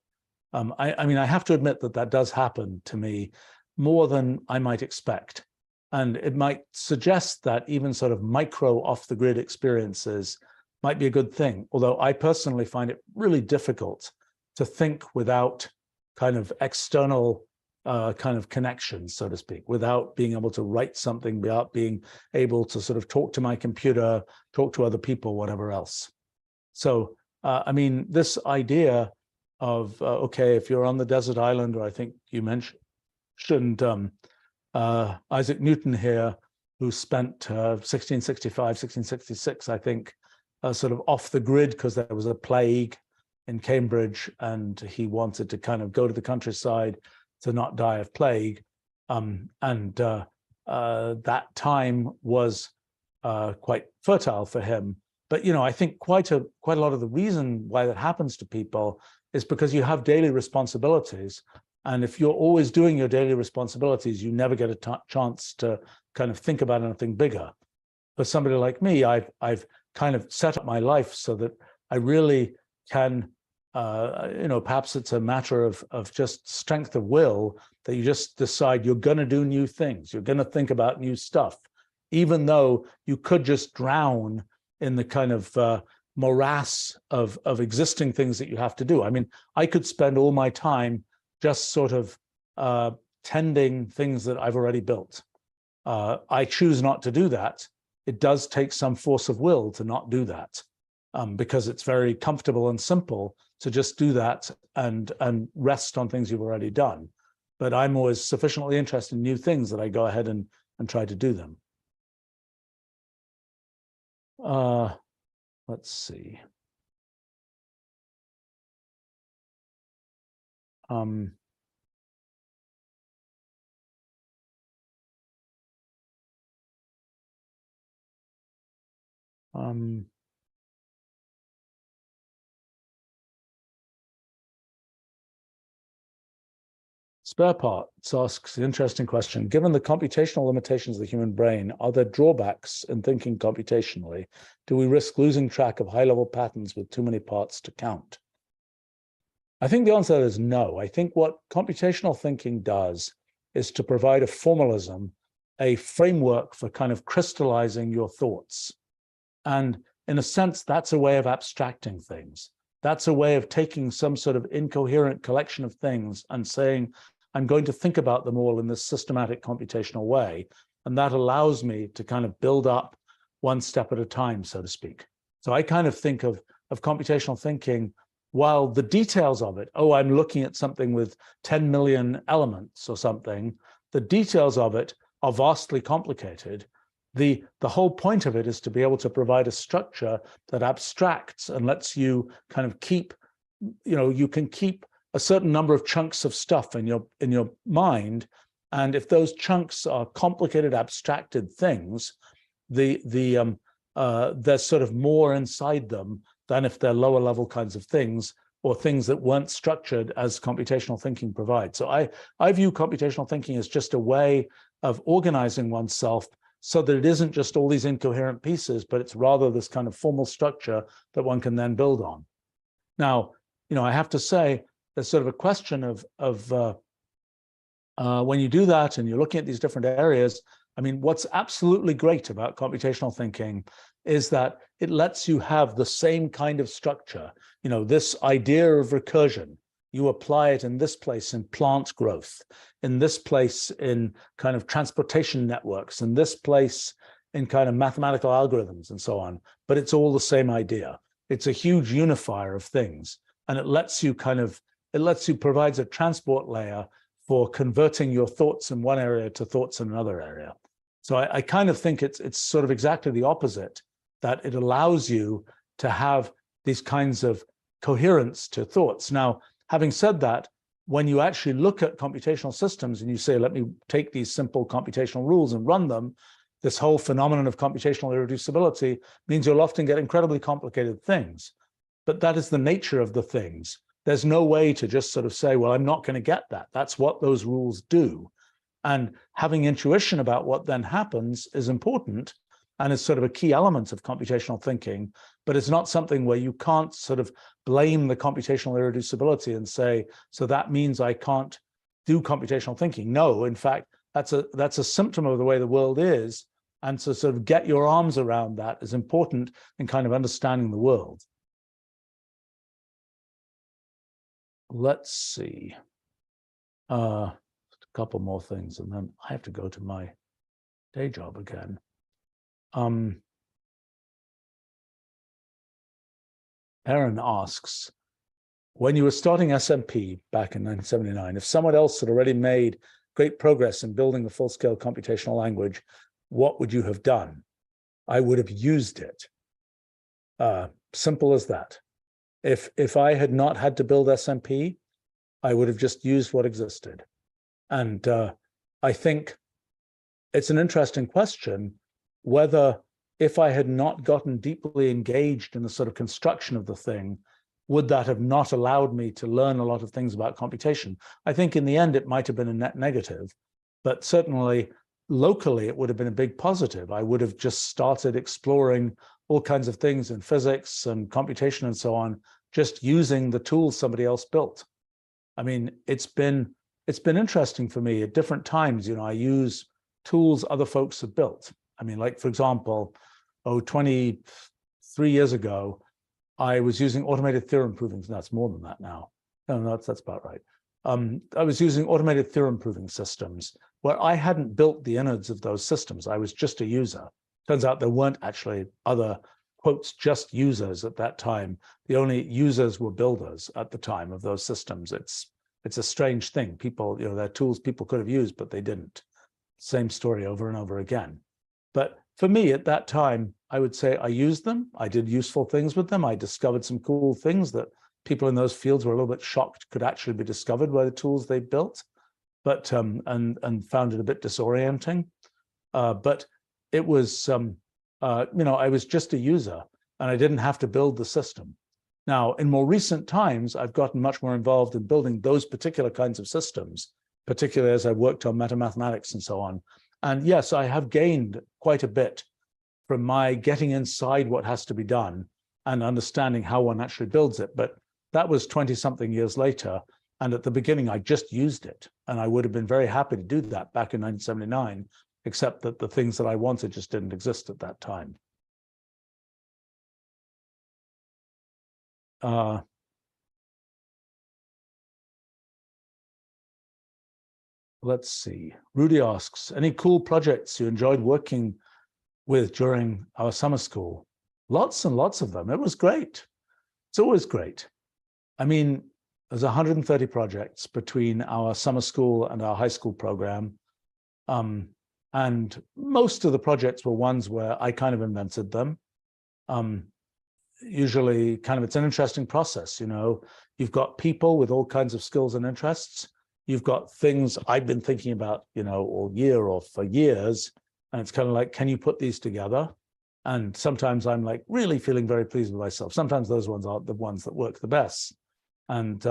I mean, I have to admit that does happen to me more than I might expect. And it might suggest that even sort of micro off-the-grid experiences might be a good thing. Although I personally find it really difficult to think without kind of external kind of connections, so to speak, without being able to write something, without being able to sort of talk to my computer, talk to other people, whatever else. So, I mean, this idea of, okay, if you're on the desert island, or I think you mentioned Isaac Newton here, who spent 1665, 1666, I think, sort of off the grid because there was a plague in Cambridge and he wanted to kind of go to the countryside to not die of plague. That time was quite fertile for him. But, I think quite a lot of the reason why that happens to people is because you have daily responsibilities. And if you're always doing your daily responsibilities, you never get a chance to kind of think about anything bigger. For somebody like me, I've kind of set up my life so that I really can, perhaps it's a matter of just strength of will, that you just decide you're going to do new things. You're going to think about new stuff, even though you could just drown in the kind of morass of existing things that you have to do. I mean, I could spend all my time just sort of tending things that I've already built. I choose not to do that. It does take some force of will to not do that, because it's very comfortable and simple to just do that and rest on things you've already done. But I'm always sufficiently interested in new things that I go ahead and try to do them. Let's see. Spare Parts asks an interesting question. Given the computational limitations of the human brain, are there drawbacks in thinking computationally? Do we risk losing track of high-level patterns with too many parts to count? I think the answer is no. I think what computational thinking does is to provide a formalism, a framework for kind of crystallizing your thoughts. And in a sense, that's a way of abstracting things. That's a way of taking some sort of incoherent collection of things and saying, I'm going to think about them all in this systematic computational way. And that allows me to kind of build up one step at a time, so to speak. So I kind of think of computational thinking, while the details of it, oh, I'm looking at something with 10 million elements or something, the details of it are vastly complicated. The whole point of it is to be able to provide a structure that abstracts and lets you kind of keep, you can keep a certain number of chunks of stuff in your mind. And if those chunks are complicated, abstracted things, there's sort of more inside them than if they're lower level kinds of things or things that weren't structured as computational thinking provides. So I view computational thinking as just a way of organizing oneself so that it isn't just all these incoherent pieces, but it's rather this kind of formal structure that one can then build on. Now, I have to say, there's sort of a question of when you do that and you're looking at these different areas, I mean, what's absolutely great about computational thinking is that it lets you have the same kind of structure. This idea of recursion, you apply it in this place in plant growth, in this place in kind of transportation networks, in this place in kind of mathematical algorithms and so on, but it's all the same idea. It's a huge unifier of things, and it lets you provides a transport layer for converting your thoughts in one area to thoughts in another area. So I kind of think it's sort of exactly the opposite, that it allows you to have these kinds of coherence to thoughts. Now, having said that, when you actually look at computational systems and you say, let me take these simple computational rules and run them, this whole phenomenon of computational irreducibility means you'll often get incredibly complicated things. But that is the nature of the things. There's no way to just sort of say, well, I'm not going to get that. That's what those rules do. And having intuition about what then happens is important and is sort of a key element of computational thinking, but it's not something where you can't sort of blame the computational irreducibility and say, so that means I can't do computational thinking. No, in fact, that's a symptom of the way the world is. And to sort of get your arms around that is important in kind of understanding the world. Let's see. A couple more things, and then I have to go to my day job again. Aaron asks, when you were starting SMP back in 1979, if someone else had already made great progress in building a full-scale computational language, what would you have done? I would have used it. Simple as that. If I had not had to build SMP, I would have just used what existed. And I think it's an interesting question whether, if I had not gotten deeply engaged in the sort of construction of the thing, would that have not allowed me to learn a lot of things about computation? I think in the end, it might have been a net negative, but certainly locally, it would have been a big positive. I would have just started exploring all kinds of things in physics and computation and so on, just using the tools somebody else built. I mean, it's been interesting for me at different times. I use tools other folks have built. I mean, like, for example, 23 years ago, I was using automated theorem proving. That's more than that now. No, that's about right. I was using automated theorem proving systems where I hadn't built the innards of those systems. I was just a user. Turns out there weren't actually other quotes, just users at that time. The only users were builders at the time of those systems. It's a strange thing. People, you know, they're tools people could have used, but they didn't. Same story over and over again. But for me at that time, I would say I used them. I did useful things with them. I discovered some cool things that people in those fields were a little bit shocked could actually be discovered by the tools they built, but and found it a bit disorienting. But it was, you know, I was just a user and I didn't have to build the system. Now, in more recent times, I've gotten much more involved in building those particular kinds of systems, particularly as I worked on metamathematics and so on. And yes, I have gained quite a bit from my getting inside what has to be done and understanding how one actually builds it. But that was 20-something years later. And at the beginning, I just used it. And I would have been very happy to do that back in 1979, except that the things that I wanted just didn't exist at that time. Let's see. Rudy asks, any cool projects you enjoyed working with during our summer school? Lots and lots of them. It was great. It's always great. I mean, there's 130 projects between our summer school and our high school program. And most of the projects were ones where I kind of invented them. Usually kind of, it's an interesting process, you know. You've got people with all kinds of skills and interests. You've got things I've been thinking about, you know, all year or for years. And it's kind of like, can you put these together? And sometimes I'm like really feeling very pleased with myself. Sometimes those ones are the ones that work the best. And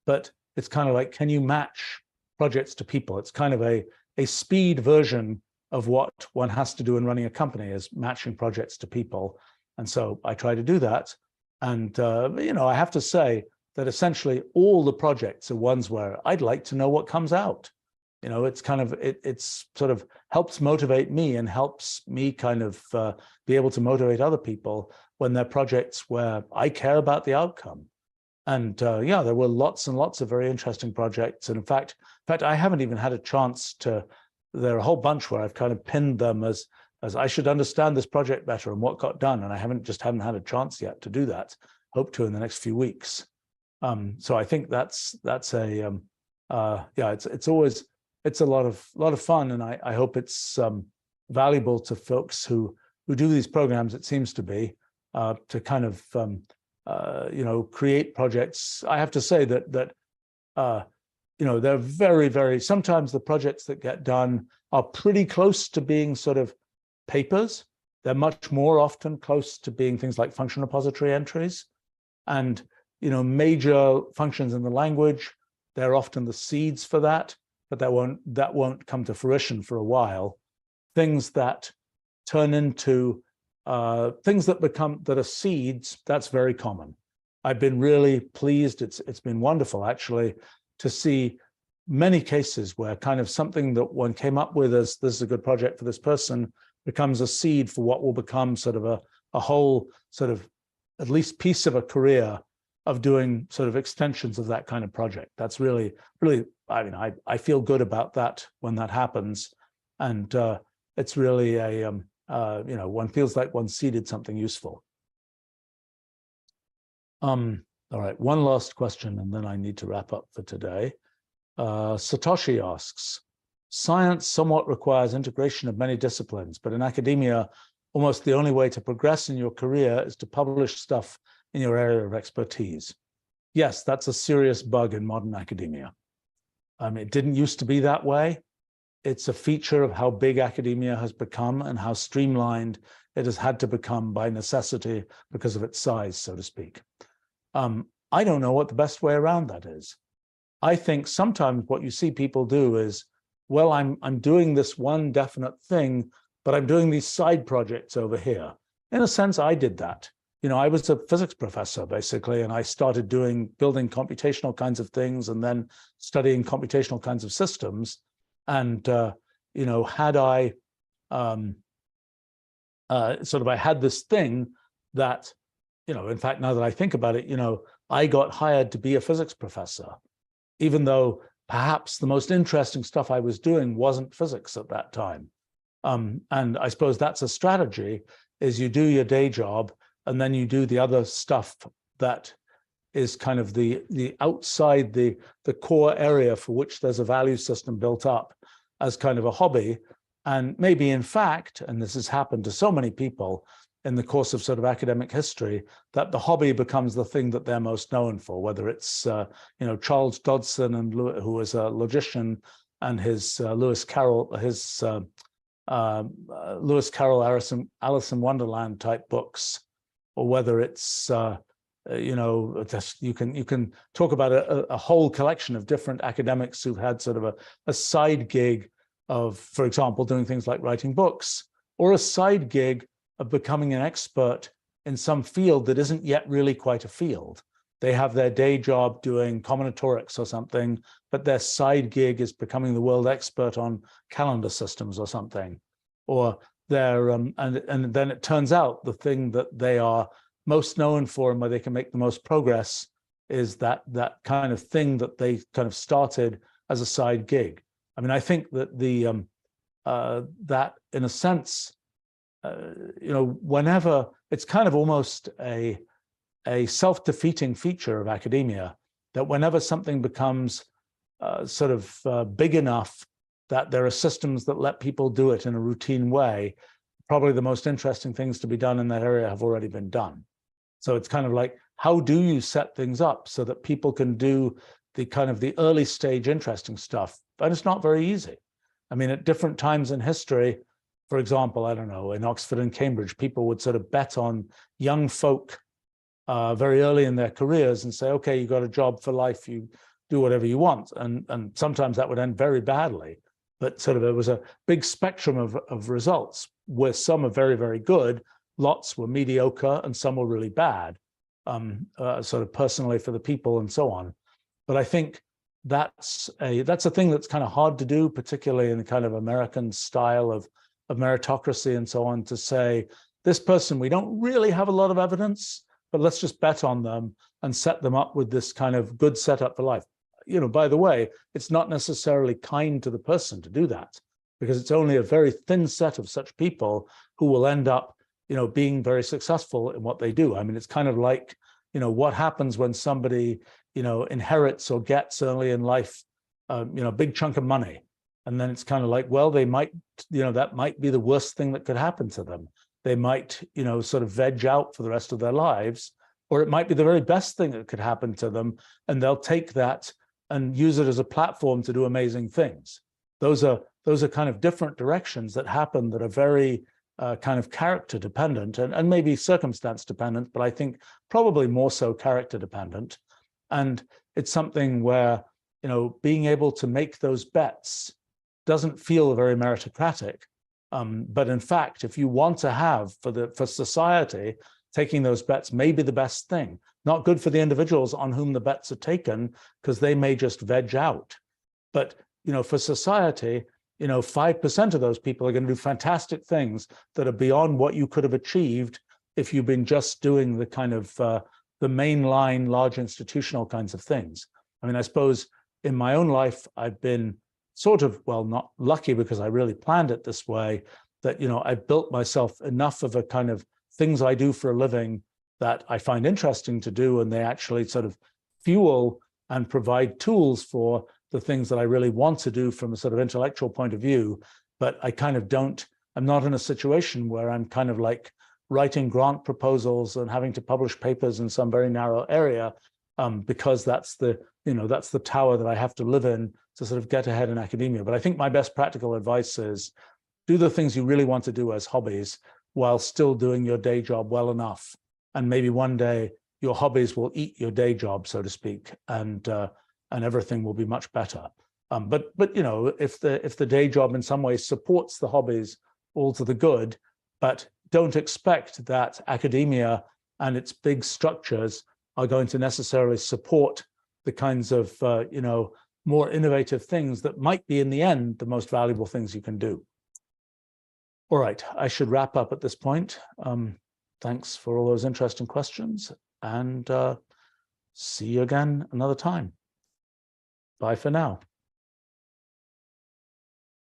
but it's kind of like, can you match projects to people? It's kind of a speed version of what one has to do in running a company, is matching projects to people. And so I try to do that. And you know, I have to say that essentially all the projects are ones where I'd like to know what comes out. You know, it's kind of, it's sort of helps motivate me and helps me kind of be able to motivate other people when they're projects where I care about the outcome. And yeah, there were lots and lots of very interesting projects. And in fact, I haven't even had a chance to, there are a whole bunch where I've kind of pinned them as I should understand this project better and what got done. And I haven't had a chance yet to do that. Hope to in the next few weeks. So I think that's a, yeah, it's a lot of fun. And I hope it's valuable to folks who do these programs, it seems to be, to kind of, you know, create projects. I have to say that you know, they're very, very, sometimes the projects that get done are pretty close to being sort of papers. They're much more often close to being things like function repository entries. And, you know, major functions in the language, they're often the seeds for that, but that won't come to fruition for a while. Things that turn into things that are seeds, that's very common. I've been really pleased. It's been wonderful actually to see many cases where kind of something that one came up with as this is a good project for this person becomes a seed for what will become sort of a whole sort of at least piece of a career of doing sort of extensions of that kind of project. That's really, really, I mean, I feel good about that when that happens. And it's really a, you know, one feels like one seeded something useful. All right, one last question, and then I need to wrap up for today. Satoshi asks, science somewhat requires integration of many disciplines, but in academia, almost the only way to progress in your career is to publish stuff in your area of expertise. Yes, that's a serious bug in modern academia. It didn't used to be that way. It's a feature of how big academia has become and how streamlined it has had to become by necessity because of its size, so to speak. I don't know what the best way around that is. I think sometimes what you see people do is, well, I'm doing this one definite thing, but I'm doing these side projects over here. In a sense, I did that. You know, I was a physics professor, basically, and I started building computational kinds of things and then studying computational kinds of systems. And, you know, had I I had this thing that, you know, in fact, now that I think about it, you know, I got hired to be a physics professor, even though perhaps the most interesting stuff I was doing wasn't physics at that time. And I suppose that's a strategy, is you do your day job and then you do the other stuff that is kind of the outside the core area for which there's a value system built up as kind of a hobby. And maybe in fact, and this has happened to so many people in the course of sort of academic history, that the hobby becomes the thing that they're most known for, whether it's Charles Dodson, and who was a logician, and his Lewis Carroll Alice in Wonderland type books, or whether it's you can talk about a whole collection of different academics who've had sort of a side gig of, for example, doing things like writing books, or a side gig of becoming an expert in some field that isn't yet really quite a field. They have their day job doing combinatorics or something, but their side gig is becoming the world expert on calendar systems or something. Or they're and then it turns out the thing that they are most known for and where they can make the most progress is that kind of thing that they kind of started as a side gig. I mean, I think that that in a sense, whenever it's kind of almost a self-defeating feature of academia, that whenever something becomes big enough that there are systems that let people do it in a routine way, probably the most interesting things to be done in that area have already been done. So it's kind of like, how do you set things up so that people can do the kind of the early stage interesting stuff? But it's not very easy. I mean, at different times in history, for example, I don't know, in Oxford and Cambridge, people would sort of bet on young folk very early in their careers and say, okay, you got a job for life, you do whatever you want. And sometimes that would end very badly. But sort of it was a big spectrum of results, where some are very, very good, lots were mediocre, and some were really bad, sort of personally for the people and so on. But I think that's a thing that's kind of hard to do, particularly in the kind of American style of meritocracy and so on, to say, this person, we don't really have a lot of evidence, but let's just bet on them and set them up with this kind of good setup for life. By the way, it's not necessarily kind to the person to do that, because it's only a very thin set of such people who will end up, being very successful in what they do. I mean, it's kind of like, what happens when somebody, inherits or gets early in life, a big chunk of money. And then it's kind of like, well, they might, that might be the worst thing that could happen to them. They might, sort of veg out for the rest of their lives, or it might be the very best thing that could happen to them. And they'll take that and use it as a platform to do amazing things. Those are kind of different directions that happen that are very kind of character dependent and maybe circumstance dependent, but I think probably more so character dependent. And it's something where, being able to make those bets doesn't feel very meritocratic. But in fact, if you want to have for society, taking those bets may be the best thing. Not good for the individuals on whom the bets are taken, because they may just veg out. But for society, 5% of those people are going to do fantastic things that are beyond what you could have achieved if you've been just doing the kind of the mainline large institutional kinds of things. I mean, I suppose in my own life, I've been sort of, well, not lucky because I really planned it this way, that, I've built myself enough of a kind of things I do for a living that I find interesting to do, and they actually sort of fuel and provide tools for the things that I really want to do from a sort of intellectual point of view. But I kind of I'm not in a situation where I'm kind of like writing grant proposals and having to publish papers in some very narrow area, because that's the tower that I have to live in to sort of get ahead in academia. But I think my best practical advice is do the things you really want to do as hobbies while still doing your day job well enough. And maybe one day your hobbies will eat your day job, so to speak, and everything will be much better. But if the day job in some ways supports the hobbies all to the good, but don't expect that academia and its big structures are going to necessarily support the kinds of more innovative things that might be in the end the most valuable things you can do. All right, I should wrap up at this point. Thanks for all those interesting questions, and see you again another time. Bye for now.